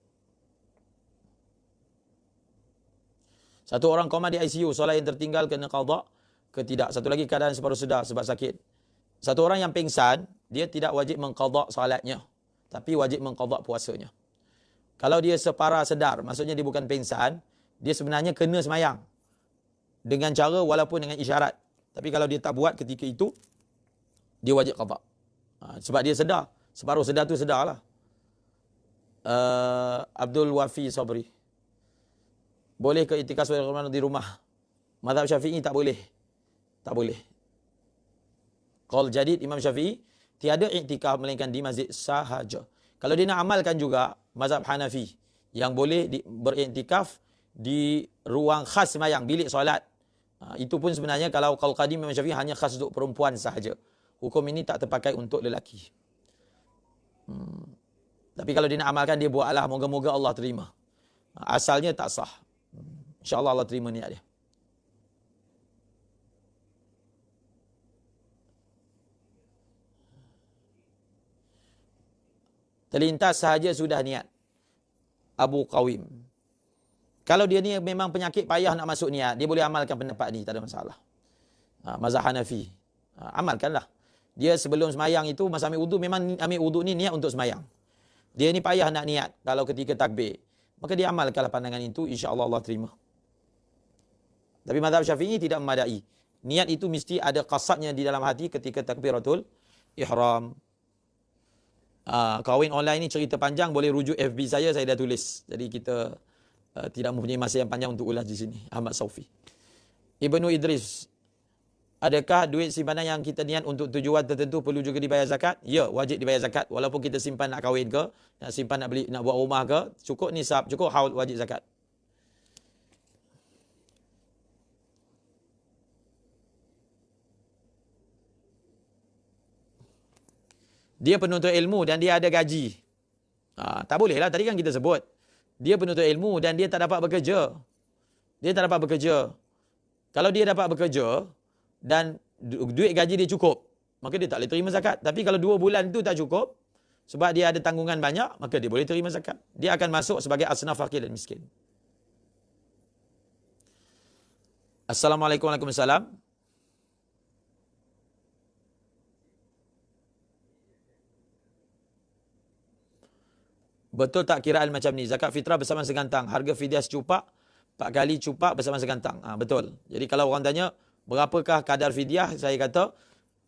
Satu orang koma di ICU, solat yang tertinggal kena qada ke tidak. Satu lagi keadaan separuh sedar sebab sakit. Satu orang yang pingsan, dia tidak wajib mengqada salatnya, tapi wajib mengqada puasanya. Kalau dia separa sedar, maksudnya dia bukan pingsan, dia sebenarnya kena semayang dengan cara walaupun dengan isyarat. Tapi kalau dia tak buat ketika itu, dia wajib qada. Sebab dia sedar. Separuh sedar tu sedarlah. Abdul Wafi Sabri. Boleh ke iktikaf sebagai Ramadan di rumah? Mazhab Syafi'i tak boleh. Tak boleh. Qaul jadid Imam Syafi'i, tiada iktikaf melainkan di masjid sahaja. Kalau dia nak amalkan juga mazhab Hanafi, yang boleh beriktikaf di ruang khas sembahyang, bilik solat. Itu pun sebenarnya kalau qaul qadim Imam Syafi'i hanya khas untuk perempuan sahaja. Hukum ini tak terpakai untuk lelaki. Tapi kalau dia nak amalkan, dia buatlah. Moga-moga Allah terima. Asalnya tak sah. InsyaAllah Allah terima niat dia. Terlintas sahaja sudah niat. Abu Qawim. Kalau dia ni memang penyakit payah nak masuk niat, dia boleh amalkan pendapat ni, tak ada masalah. Mazhab Hanafi. Amalkanlah. Dia sebelum semayang itu, masa ambil wudu, memang ambil wudu ni niat untuk semayang. Dia ni payah nak niat kalau ketika takbir. Maka dia amalkanlah pandangan itu, insya-Allah Allah terima. Tapi mazhab Syafi'i tidak memadai. Niat itu mesti ada qasadnya di dalam hati ketika takbiratul ihram. Kahwin online ni cerita panjang, boleh rujuk FB saya dah tulis. Jadi kita tidak mempunyai masa yang panjang untuk ulas di sini. Ahmad Saufi. Ibnu Idris, adakah duit simpanan yang kita niat untuk tujuan tertentu perlu juga dibayar zakat? Ya, wajib dibayar zakat. Walaupun kita simpan nak kahwin ke, nak simpan nak beli, nak buat rumah ke, cukup nisab, cukup haul, wajib zakat. Dia penuntut ilmu dan dia ada gaji. Tak boleh lah, tadi kan kita sebut. Dia penuntut ilmu dan dia tak dapat bekerja. Dia tak dapat bekerja. Kalau dia dapat bekerja dan duit gaji dia cukup, maka dia tak boleh terima zakat. Tapi kalau 2 bulan tu tak cukup, sebab dia ada tanggungan banyak, maka dia boleh terima zakat. Dia akan masuk sebagai asnaf fakir dan miskin. Assalamualaikum warahmatullahi wabarakatuh. Betul tak kiraan macam ni? Zakat fitrah bersama segantang. Harga fidyah secupak, 4 kali cupak bersama segantang. Betul. Jadi kalau orang tanya, berapakah kadar fidyah? Saya kata,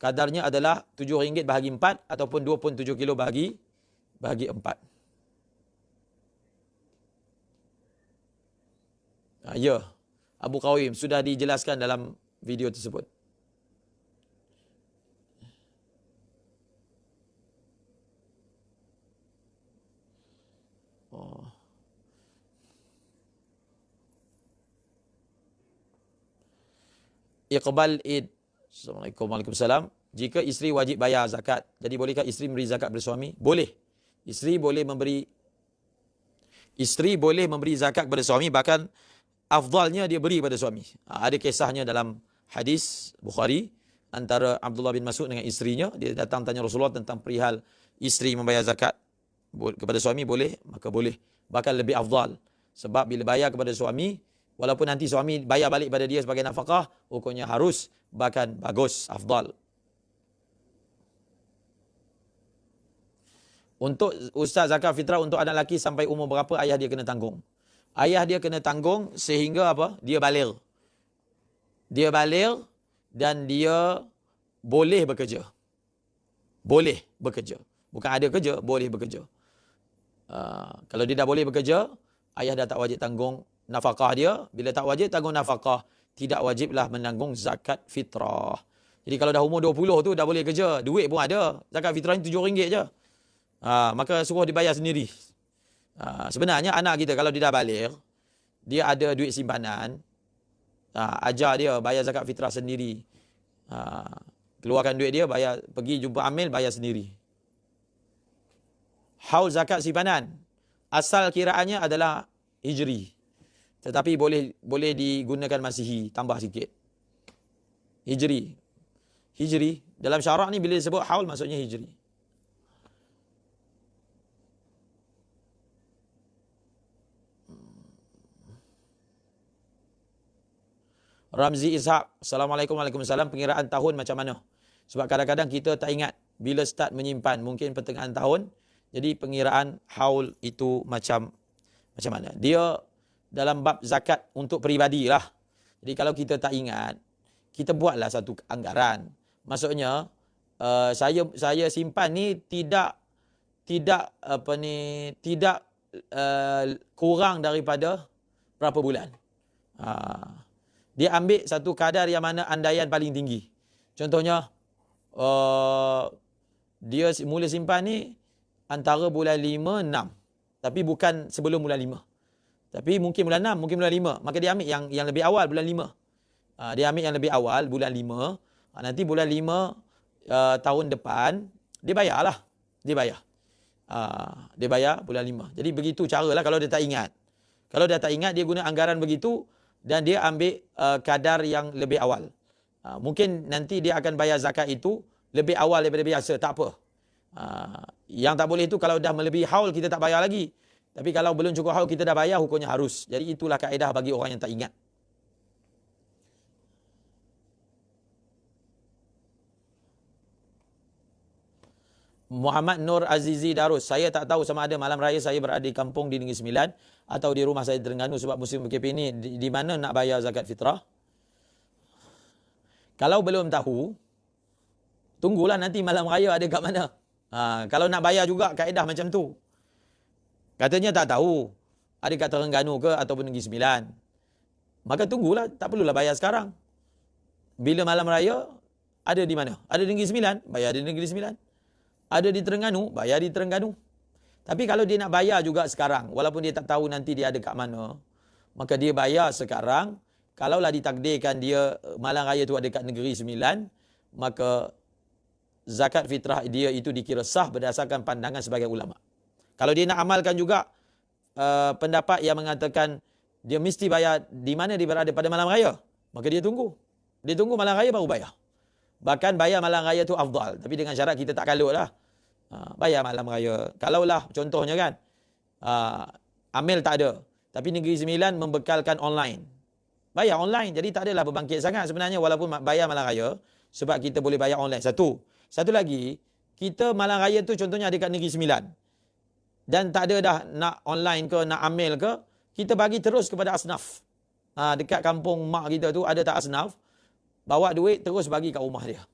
kadarnya adalah RM7 bahagi 4 ataupun 2.7 kilo bahagi 4. Ya, Abu Qawim sudah dijelaskan dalam video tersebut. Iqbal Id. Assalamualaikum warahmatullahi wabarakatuh. Jika isteri wajib bayar zakat, jadi bolehkah isteri memberi zakat kepada suami? Boleh. Isteri boleh memberi zakat kepada suami, bahkan afdalnya dia beri kepada suami. Ada kisahnya dalam hadis Bukhari antara Abdullah bin Mas'ud dengan isterinya. Dia datang tanya Rasulullah tentang perihal isteri membayar zakat kepada suami, boleh? Maka boleh. Bahkan lebih afdal. Sebab bila bayar kepada suami, walaupun nanti suami bayar balik pada dia sebagai nafkah, hukumnya harus, bahkan bagus, afdal. Untuk ustaz zakat fitrah untuk anak lelaki sampai umur berapa ayah dia kena tanggung? Ayah dia kena tanggung sehingga apa? Dia baligh. Dia baligh dan dia boleh bekerja. Boleh bekerja. Bukan ada kerja, boleh bekerja. Kalau dia dah boleh bekerja, ayah dah tak wajib tanggung nafkah dia. Bila tak wajib tanggung nafkah, tidak wajiblah menanggung zakat fitrah. Jadi kalau dah umur 20 tu dah boleh kerja, duit pun ada. Zakat fitrah ni RM7 je. Maka suruh dibayar sendiri. Sebenarnya anak kita kalau dia dah balik, dia ada duit simpanan, ajar dia bayar zakat fitrah sendiri. Keluarkan duit dia, bayar, pergi jumpa amil, bayar sendiri. Haul zakat simpanan, asal kiraannya adalah hijri. Tetapi boleh digunakan masihi, tambah sikit. Hijri. Dalam syarak ni bila disebut haul maksudnya hijri. Ramzi Ishak, Assalamualaikum Waalaikumsalam. Pengiraan tahun macam mana? Sebab kadang-kadang kita tak ingat bila start menyimpan, mungkin pertengahan tahun. Jadi pengiraan haul itu macam mana? Dia dalam bab zakat untuk peribadi lah. Jadi kalau kita tak ingat, kita buatlah satu anggaran. Maksudnya saya simpan ni tidak kurang daripada berapa bulan. Dia ambil satu kadar yang mana andaian paling tinggi. Contohnya, dia mula simpan ni antara bulan 5, 6. Tapi bukan sebelum bulan 5. Tapi mungkin bulan 6, mungkin bulan 5. Maka dia ambil yang lebih awal bulan 5. Dia ambil yang lebih awal bulan 5. Nanti bulan 5 tahun depan, dia bayarlah. Dia bayar bulan 5. Jadi begitu caralah kalau dia tak ingat. Kalau dia tak ingat, dia guna anggaran begitu dan dia ambil kadar yang lebih awal. Mungkin nanti dia akan bayar zakat itu lebih awal daripada biasa, tak apa. Yang tak boleh itu kalau dah melebihi haul kita tak bayar lagi. Tapi kalau belum cukup haul kita dah bayar, hukumnya harus. Jadi itulah kaedah bagi orang yang tak ingat. Muhammad Nur Azizi Darus, saya tak tahu sama ada malam raya saya berada di kampung di Negeri Sembilan atau di rumah saya di Terengganu sebab musim PKP ini di mana nak bayar zakat fitrah. Kalau belum tahu, tunggulah nanti malam raya ada kat mana. Kalau nak bayar juga kaedah macam tu. Katanya tak tahu ada kat Terengganu ke ataupun Negeri Sembilan. Maka tunggulah, tak perlulah bayar sekarang. Bila malam raya ada di mana? Ada di Negeri Sembilan, bayar di Negeri Sembilan. Ada di Terengganu, bayar di Terengganu. Tapi kalau dia nak bayar juga sekarang, walaupun dia tak tahu nanti dia ada kat mana, maka dia bayar sekarang. Kalaulah ditakdirkan dia malam raya tu ada kat Negeri Sembilan, maka zakat fitrah dia itu dikira sah berdasarkan pandangan sebagai ulama. Kalau dia nak amalkan juga pendapat yang mengatakan dia mesti bayar di mana dia berada pada malam raya, maka dia tunggu. Dia tunggu malam raya baru bayar. Bahkan bayar malam raya tu afdal. Tapi dengan syarat kita tak kalut lah. Bayar malam raya. Kalaulah contohnya kan, amil tak ada. Tapi Negeri Sembilan membekalkan online. Bayar online. Jadi tak adalah berbangkit sangat sebenarnya walaupun bayar malam raya. Sebab kita boleh bayar online. Satu lagi, kita malam raya tu contohnya ada kat Negeri Sembilan. Dan tak ada dah nak online ke, nak amil ke, kita bagi terus kepada asnaf. Dekat kampung mak kita tu ada tak asnaf, bawa duit terus bagi kat rumah dia.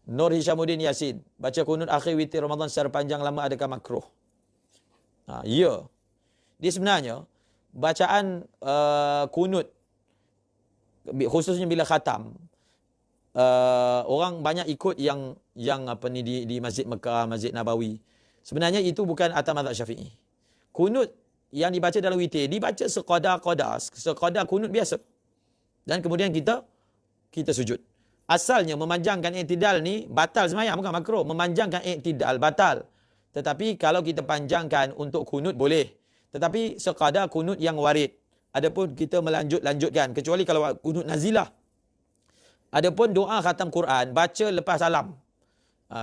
Nur Hishamuddin Yasin, baca kunut akhir witir Ramadan secara panjang lama adakah makruh? Ya. Dia sebenarnya bacaan kunut khususnya bila khatam, orang banyak ikut yang di Masjid Mekah, Masjid Nabawi. Sebenarnya itu bukan atas mazhab Syafi'i. Kunut yang dibaca dalam witir dibaca sekadar kunut biasa. Dan kemudian kita sujud. Asalnya memanjangkan i'tidal ni batal semayang, bukan makruh. Memanjangkan i'tidal batal. Tetapi kalau kita panjangkan untuk kunut boleh. Tetapi sekadar kunut yang warid. Adapun kita lanjutkan. Kecuali kalau kunut nazilah. Adapun doa khatam Quran, baca lepas salam.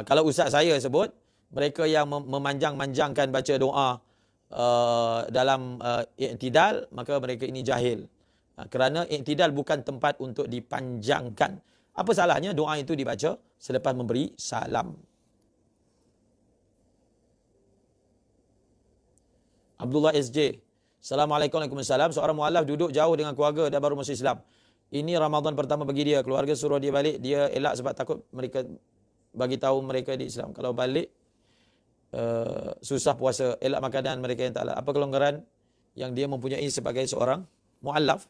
Kalau ustaz saya sebut, mereka yang memanjang-manjangkan baca doa dalam i'tidal, maka mereka ini jahil. Kerana i'tidal bukan tempat untuk dipanjangkan. Apa salahnya doa itu dibaca selepas memberi salam? Abdullah SJ. Assalamualaikum warahmatullahi wabarakatuh. Seorang mualaf duduk jauh dengan keluarga dan baru masuk Islam. Ini Ramadan pertama bagi dia. Keluarga suruh dia balik. Dia elak sebab takut mereka bagi tahu mereka di Islam. Kalau balik, susah puasa. Elak makanan mereka yang tak halal. Apa kelonggaran yang dia mempunyai sebagai seorang mualaf?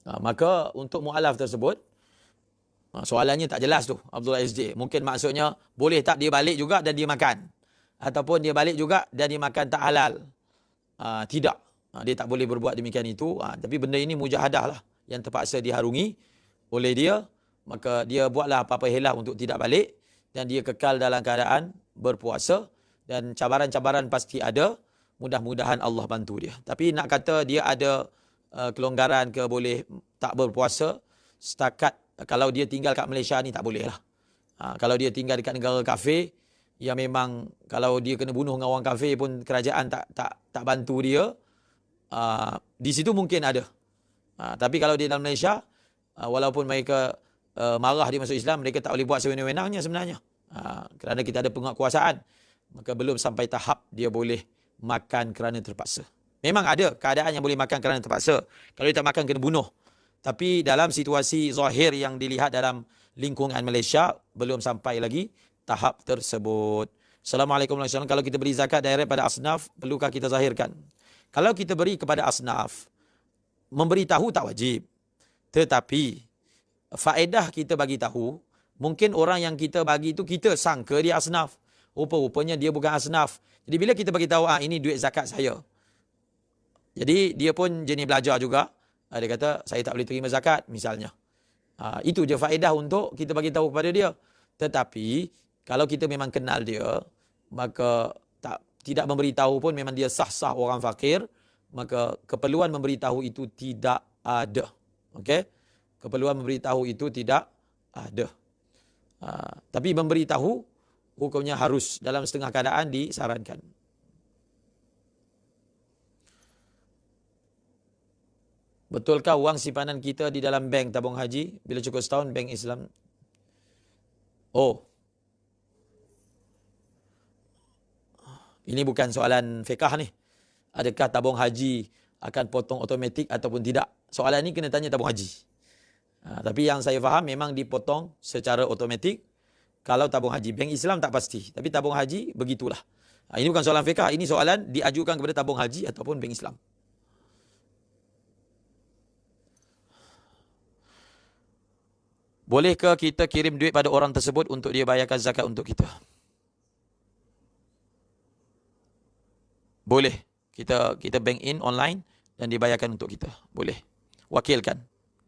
Maka untuk mualaf tersebut, soalannya tak jelas tu Abdullah SJ. Mungkin maksudnya boleh tak dia balik juga dan dia makan, ataupun dia balik juga dan dia makan tak halal. Tidak, dia tak boleh berbuat demikian itu. Tapi benda ini mujahadah lah yang terpaksa diharungi oleh dia. Maka dia buatlah apa-apa helah untuk tidak balik dan dia kekal dalam keadaan berpuasa. Dan cabaran-cabaran pasti ada. Mudah-mudahan Allah bantu dia. Tapi nak kata dia ada kelonggaran ke boleh tak berpuasa setakat kalau dia tinggal kat Malaysia ni tak boleh lah. Kalau dia tinggal dekat negara kafir, yang memang kalau dia kena bunuh dengan orang kafir pun kerajaan tak bantu dia, di situ mungkin ada. Tapi kalau dia dalam Malaysia, walaupun mereka marah dia masuk Islam, mereka tak boleh buat sewenang-wenangnya sebenarnya. Kerana kita ada penguatkuasaan, maka belum sampai tahap dia boleh makan kerana terpaksa. Memang ada keadaan yang boleh makan kerana terpaksa. Kalau dia tak makan, kena bunuh. Tapi dalam situasi zahir yang dilihat dalam lingkungan Malaysia, belum sampai lagi tahap tersebut. Assalamualaikum warahmatullahi wabarakatuh. Kalau kita beri zakat direct pada asnaf, perlukah kita zahirkan? Kalau kita beri kepada asnaf, memberitahu tak wajib. Tetapi, faedah kita bagi tahu, mungkin orang yang kita bagi itu, kita sangka dia asnaf. Rupa-rupanya dia bukan asnaf. Jadi bila kita bagi tahu, ini duit zakat saya. Jadi dia pun jenis belajar juga. Dia kata, saya tak boleh terima zakat misalnya. Itu je faedah untuk kita bagi tahu kepada dia. Tetapi, kalau kita memang kenal dia, maka tidak memberitahu pun memang dia sah-sah orang fakir, maka keperluan memberitahu itu tidak ada. Okey? Keperluan memberitahu itu tidak ada. Tapi memberitahu, hukumnya harus dalam setengah keadaan disarankan. Betulkah wang simpanan kita di dalam bank tabung haji bila cukup setahun bank Islam? Ini bukan soalan fiqah ni. Adakah tabung haji akan potong automatik ataupun tidak? Soalan ni kena tanya tabung haji. Tapi yang saya faham memang dipotong secara automatik kalau tabung haji. Bank Islam tak pasti. Tapi tabung haji begitulah. Ini bukan soalan fiqah. Ini soalan diajukan kepada tabung haji ataupun bank Islam. Bolehkah kita kirim duit pada orang tersebut untuk dia bayarkan zakat untuk kita? Boleh. Kita bank in online dan dibayarkan untuk kita. Boleh. Wakilkan.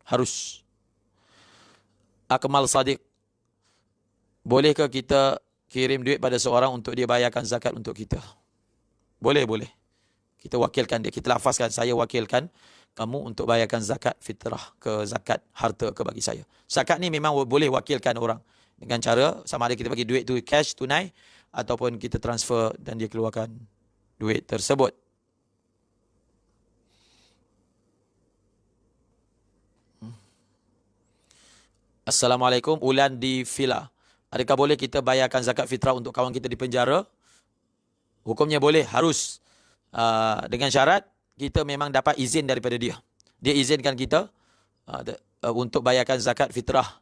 Harus. Akmal Sadiq. Bolehkah kita kirim duit pada seorang untuk dia bayarkan zakat untuk kita? Boleh, boleh. Kita wakilkan dia. Kita lafazkan, saya wakilkan kamu untuk bayarkan zakat fitrah ke zakat harta ke bagi saya. Zakat ni memang boleh wakilkan orang dengan cara sama ada kita bagi duit tu cash tunai ataupun kita transfer dan dia keluarkan duit tersebut. Assalamualaikum, Ulan di Villa. Adakah boleh kita bayarkan zakat fitrah untuk kawan kita di penjara? Hukumnya boleh, harus. Dengan syarat kita memang dapat izin daripada dia. Dia izinkan kita untuk bayarkan zakat fitrah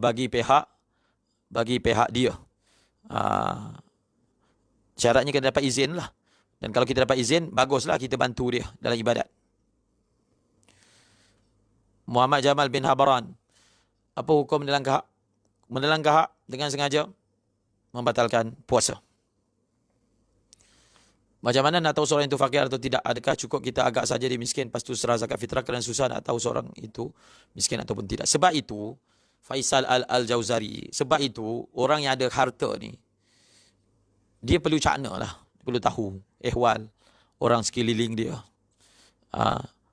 bagi pihak dia. Syaratnya kita dapat izin lah. Dan kalau kita dapat izin, baguslah kita bantu dia dalam ibadat. Muhammad Jamal bin Habaran. Apa hukum menelan kahak dengan sengaja membatalkan puasa? Macam mana nak tahu seorang itu fakir atau tidak? Adakah cukup kita agak saja dia miskin, lepas tu serah zakat fitrah, kerana susah nak tahu seorang itu miskin ataupun tidak. Sebab itu, Faisal Al-Jauzari, sebab itu orang yang ada harta ni, dia perlu cakna lah. Perlu tahu ehwal orang sekeliling dia.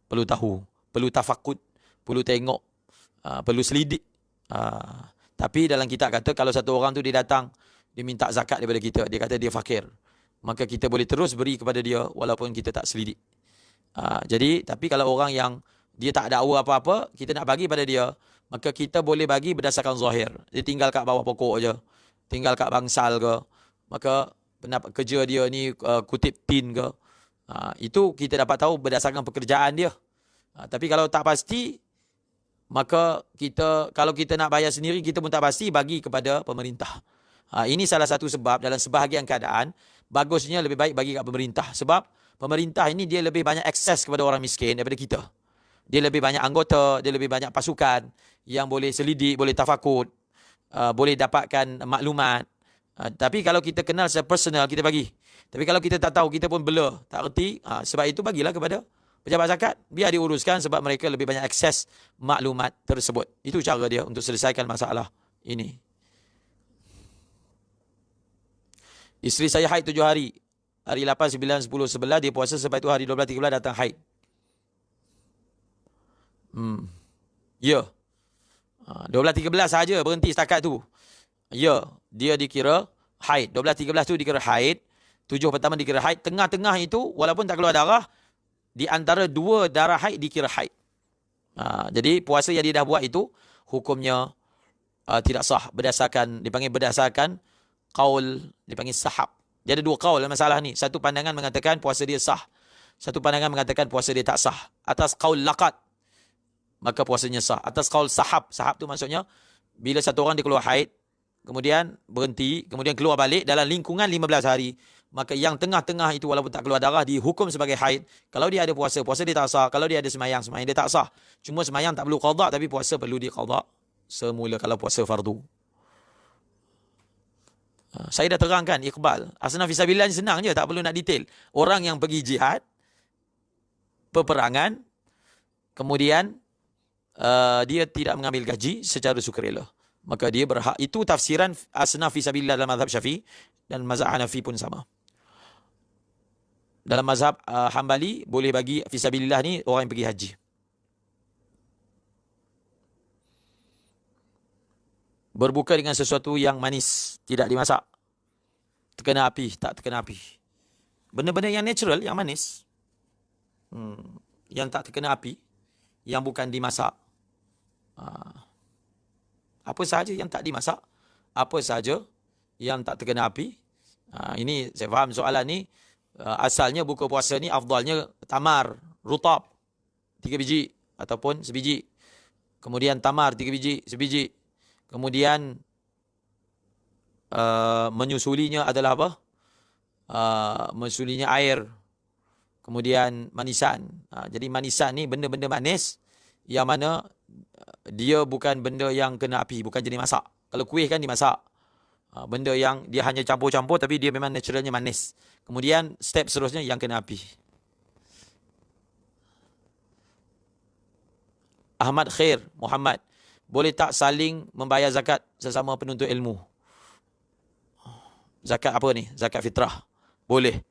Perlu tahu. Perlu tafakud. Perlu tengok. Perlu selidik. Tapi dalam kitab kata, kalau satu orang tu dia datang, dia minta zakat daripada kita, dia kata dia fakir, maka kita boleh terus beri kepada dia walaupun kita tak selidik. Jadi, tapi kalau orang yang dia tak dakwa apa-apa, kita nak bagi pada dia, maka kita boleh bagi berdasarkan zahir. Dia tinggal kat bawah pokok je, tinggal kat bangsal ke, maka kerja dia ni kutip tin ke, itu kita dapat tahu berdasarkan pekerjaan dia. Tapi kalau tak pasti, maka kalau kita nak bayar sendiri, kita pun tak pasti, bagi kepada pemerintah. Ini salah satu sebab dalam sebahagian keadaan, bagusnya lebih baik bagi kat pemerintah. Sebab pemerintah ini dia lebih banyak akses kepada orang miskin daripada kita. Dia lebih banyak anggota, dia lebih banyak pasukan yang boleh selidik, boleh tafakud, boleh dapatkan maklumat. Tapi kalau kita kenal secara personal, kita bagi. Tapi kalau kita tak tahu, kita pun blur, tak erti. Sebab itu bagilah kepada pejabat zakat. Biar diuruskan sebab mereka lebih banyak akses maklumat tersebut. Itu cara dia untuk selesaikan masalah ini. Isteri saya haid 7 hari. Hari 8, 9, 10, 11 dia puasa, sebab itu hari 12, 13 datang haid. Ya. 12, 13 saja berhenti setakat tu. Ya, dia dikira haid. 12, 13 tu dikira haid. 7 pertama dikira haid. Tengah-tengah itu, walaupun tak keluar darah, di antara 2 darah haid dikira haid. Jadi puasa yang dia dah buat itu, hukumnya tidak sah. Dipanggil berdasarkan qaul, dipanggil sahab. Dia ada 2 qaul dalam masalah ni. Satu pandangan mengatakan puasa dia sah. Satu pandangan mengatakan puasa dia tak sah. Atas qaul laqat, maka puasanya sah. Atas qaul sahab. Sahab tu maksudnya, bila satu orang dia keluar haid, kemudian berhenti, kemudian keluar balik dalam lingkungan 15 hari. Maka yang tengah-tengah itu walaupun tak keluar darah, dihukum sebagai haid. Kalau dia ada puasa, puasa dia tak sah. Kalau dia ada semayang, semayang dia tak sah. Cuma semayang tak perlu qadha, tapi puasa perlu diqadha semula kalau puasa fardu. Saya dah terangkan, Iqbal. Asnaf fisabilillah ni senang je, tak perlu nak detail. Orang yang pergi jihad, peperangan, kemudian dia tidak mengambil gaji secara sukarela, maka dia berhak. Itu tafsiran asnaf fisabilillah dalam mazhab Syafi'i, dan mazhab Hanafi pun sama. Dalam mazhab Hambali, boleh bagi fisabilillah ni orang yang pergi haji. Berbuka dengan sesuatu yang manis, tidak dimasak. Terkena api, tak terkena api. Benda-benda yang natural, yang manis. Yang tak terkena api, yang bukan dimasak. Apa sahaja yang tak dimasak, apa sahaja yang tak terkena api. Ini saya faham soalan ni. Asalnya buka puasa ni afdalnya tamar, rutab 3 biji ataupun sebiji. Kemudian tamar 3 biji, sebiji. Kemudian menyusulinya adalah apa? Menyusulinya air. Kemudian manisan. Jadi manisan ni benda-benda manis yang mana dia bukan benda yang kena api, bukan jenis masak. Kalau kuih kan dimasak. Benda yang dia hanya campur-campur tapi dia memang naturalnya manis. Kemudian step seterusnya yang kena api. Ahmad Khair Muhammad, boleh tak saling membayar zakat sesama penuntut ilmu? Zakat apa ni? Zakat fitrah. Boleh.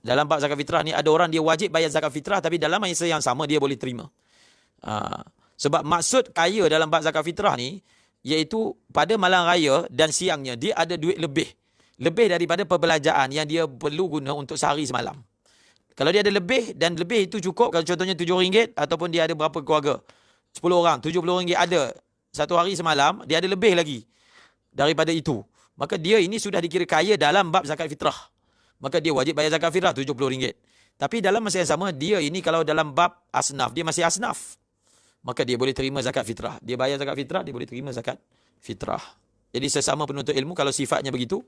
Dalam bab zakat fitrah ni, ada orang dia wajib bayar zakat fitrah, tapi dalam masa yang sama dia boleh terima. Sebab maksud kaya dalam bab zakat fitrah ni, iaitu pada malam raya dan siangnya dia ada duit lebih. Lebih daripada perbelanjaan yang dia perlu guna untuk sehari semalam. Kalau dia ada lebih, dan lebih itu cukup, kalau contohnya RM7, ataupun dia ada berapa keluarga, 10 orang, RM70 ada satu hari semalam, dia ada lebih lagi daripada itu. Maka dia ini sudah dikira kaya dalam bab zakat fitrah. Maka dia wajib bayar zakat fitrah RM70. Tapi dalam masa yang sama, dia ini kalau dalam bab asnaf, dia masih asnaf. Maka dia boleh terima zakat fitrah. Dia bayar zakat fitrah, dia boleh terima zakat fitrah. Jadi sesama penuntut ilmu, kalau sifatnya begitu,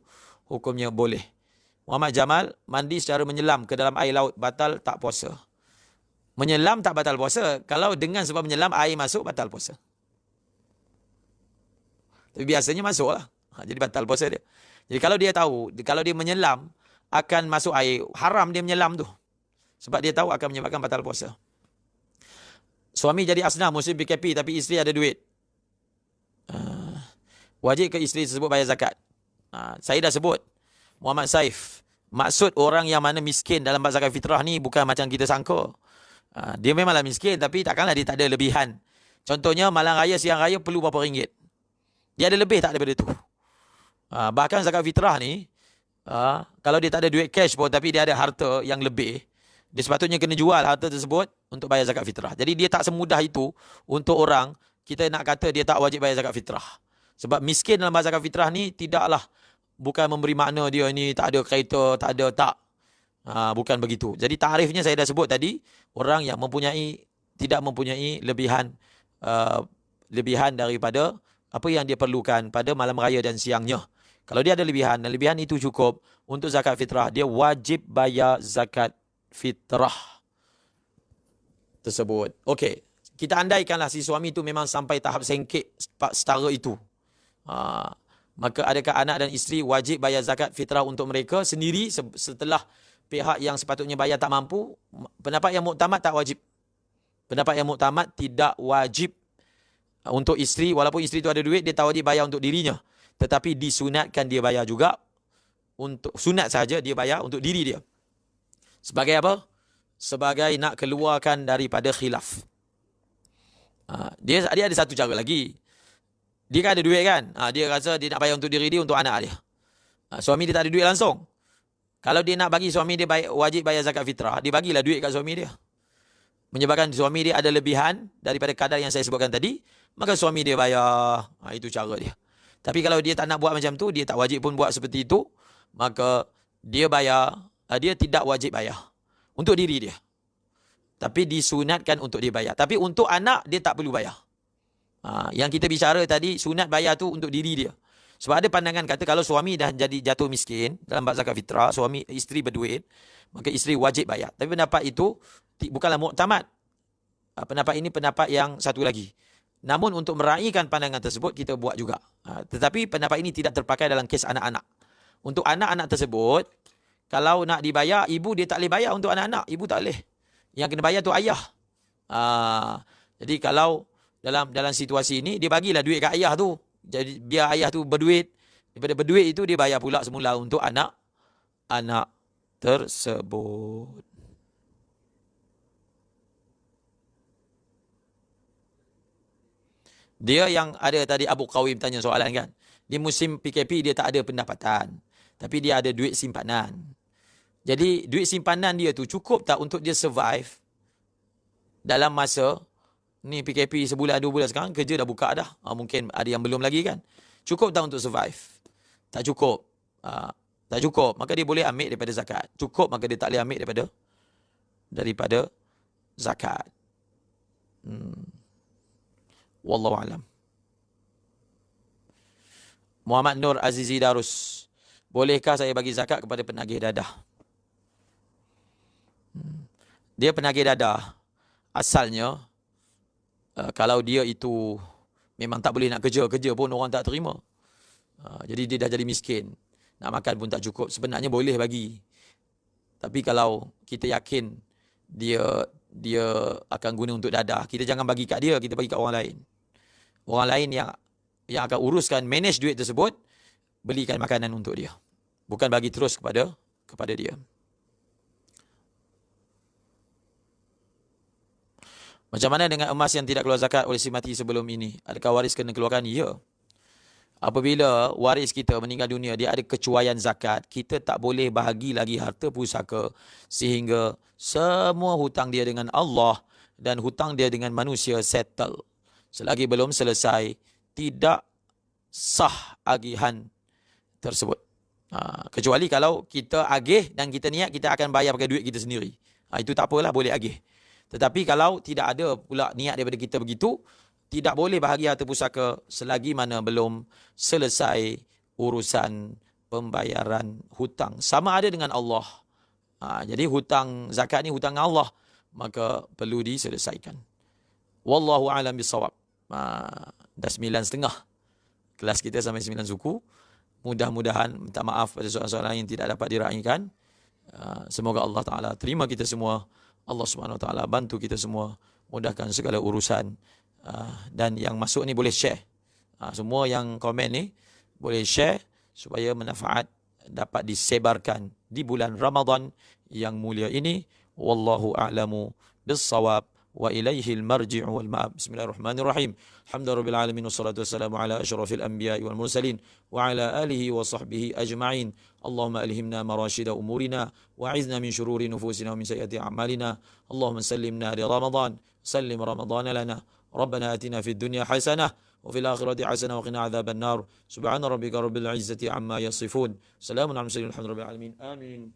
hukumnya boleh. Muhammad Jamal, mandi secara menyelam ke dalam air laut, batal tak puasa? Menyelam tak batal puasa. Kalau dengan sebab menyelam, air masuk, batal puasa. Tapi biasanya masuk lah. Jadi batal puasa dia. Jadi kalau dia tahu, kalau dia menyelam, akan masuk air, haram dia menyelam tu. Sebab dia tahu akan menyebabkan batal puasa. Suami jadi asnaf, muslim PKP, tapi isteri ada duit. Wajib ke isteri tersebut bayar zakat? Saya dah sebut. Muhammad Saif. Maksud orang yang mana miskin dalam bab zakat fitrah ni bukan macam kita sangka. Dia memanglah miskin, tapi takkanlah dia tak ada lebihan. Contohnya, malam raya, siang raya perlu berapa ringgit. Dia ada lebih tak daripada tu. Bahkan zakat fitrah ni, kalau dia tak ada duit cash pun, tapi dia ada harta yang lebih, dia sepatutnya kena jual harta tersebut untuk bayar zakat fitrah. Jadi dia tak semudah itu untuk orang kita nak kata dia tak wajib bayar zakat fitrah. Sebab miskin dalam bahasa zakat fitrah ni tidaklah, bukan memberi makna dia ni tak ada kereta, tak ada, tak. Bukan begitu. Jadi tarifnya saya dah sebut tadi, orang yang tidak mempunyai lebihan daripada apa yang dia perlukan pada malam raya dan siangnya. Kalau dia ada lebihan dan lebihan itu cukup untuk zakat fitrah, dia wajib bayar zakat fitrah tersebut. Okey, kita andaikanlah si suami itu memang sampai tahap sengkit setara itu. Maka adakah anak dan isteri wajib bayar zakat fitrah untuk mereka sendiri setelah pihak yang sepatutnya bayar tak mampu? Pendapat yang muktamad tak wajib. Pendapat yang muktamad tidak wajib untuk isteri, walaupun isteri itu ada duit, dia tak wajib bayar untuk dirinya. Tetapi disunatkan dia bayar juga, untuk sunat saja dia bayar untuk diri dia. Sebagai apa? Sebagai nak keluarkan daripada khilaf. Dia ada satu cara lagi. Dia kan ada duit kan? Dia rasa dia nak bayar untuk diri dia, untuk anak dia. Suami dia tak ada duit langsung. Kalau dia nak bagi suami dia wajib bayar zakat fitrah, dia bagilah duit kat suami dia. Menyebabkan suami dia ada lebihan daripada kadar yang saya sebutkan tadi, maka suami dia bayar. Itu cara dia. Tapi kalau dia tak nak buat macam tu, dia tak wajib pun buat seperti itu, maka dia tidak wajib bayar untuk diri dia. Tapi disunatkan untuk dia bayar. Tapi untuk anak, dia tak perlu bayar. Yang kita bicara tadi, sunat bayar tu untuk diri dia. Sebab ada pandangan kata kalau suami dah jadi jatuh miskin dalam bab zakat fitrah, isteri berduit, maka isteri wajib bayar. Tapi pendapat itu bukanlah muktamad. Pendapat ini pendapat yang satu lagi. Namun untuk meraihkan pandangan tersebut, kita buat juga. Tetapi pendapat ini tidak terpakai dalam kes anak-anak. Untuk anak-anak tersebut, kalau nak dibayar, ibu dia tak boleh bayar untuk anak-anak. Ibu tak boleh. Yang kena bayar tu ayah. Jadi kalau dalam situasi ini, dia bagilah duit kat ayah tu. Jadi biar ayah tu berduit. Daripada berduit itu, dia bayar pula semula untuk anak tersebut. Dia yang ada tadi Abu Qawim tanya soalan kan. Di musim PKP dia tak ada pendapatan. Tapi dia ada duit simpanan. Jadi duit simpanan dia tu cukup tak untuk dia survive dalam masa ni PKP sebulan 2 bulan, sekarang kerja dah buka dah. Mungkin ada yang belum lagi kan. Cukup tak untuk survive? Tak cukup. Tak cukup. Maka dia boleh ambil daripada zakat. Cukup maka dia tak boleh ambil daripada zakat. Wallahu alam. Muhammad Nur Azizi Darus. Bolehkah saya bagi zakat kepada penagih dadah? Dia penagih dadah. Asalnya, kalau dia itu memang tak boleh nak kerja pun orang tak terima. Jadi dia dah jadi miskin. Nak makan pun tak cukup. Sebenarnya boleh bagi. Tapi kalau kita yakin dia akan guna untuk dadah, kita jangan bagi kat dia, kita bagi kat orang lain. Orang lain yang akan uruskan, manage duit tersebut, belikan makanan untuk dia. Bukan bagi terus kepada dia. Macam mana dengan emas yang tidak keluar zakat oleh si mati sebelum ini? Adakah waris kena keluarkan? Ya. Apabila waris kita meninggal dunia, dia ada kecuaian zakat, kita tak boleh bahagi lagi harta pusaka sehingga semua hutang dia dengan Allah dan hutang dia dengan manusia settle. Selagi belum selesai, tidak sah agihan tersebut. Kecuali kalau kita agih dan kita niat kita akan bayar pakai duit kita sendiri. Itu tak apalah, boleh agih. Tetapi kalau tidak ada pula niat daripada kita begitu, tidak boleh bahagi harta pusaka selagi mana belum selesai urusan pembayaran hutang. Sama ada dengan Allah. Jadi hutang zakat ni hutang Allah, maka perlu diselesaikan. Wallahu a'lam bissawab. Dah 9.30 kelas kita sampai 9 suku. Mudah-mudahan, minta maaf pada soalan-soalan yang tidak dapat diraikan. Semoga Allah Ta'ala terima kita semua. Allah Subhanahu Wa Ta'ala bantu kita semua, mudahkan segala urusan. Dan yang masuk ni boleh share. Semua yang komen ni boleh share supaya manfaat dapat disebarkan di bulan Ramadan yang mulia ini. Wallahu a'lamu bis-shawab. Wa ilaihil marji'u wal ma'ab. Bismillahirrahmanirrahim. Alhamdulillahirabbil alamin wassalatu wassalamu ala asyrafil anbiya'i wal mursalin wa ala alihi wa sahbihi ajma'in. Allahumma alhimna marashida umurina wa a'izna min shururi nufusina wa min sayyiati a'malina. Allahumma sallimna li Ramadan, sallim Ramadan lana Rabbana atina fid dunya hasanah wa fil akhirati hasanah wa qina adzaban nar. Subhana rabbika rabbil izzati amma yasifun. Salamun alal mursalin walhamdulillahi rabbil alamin. Amin.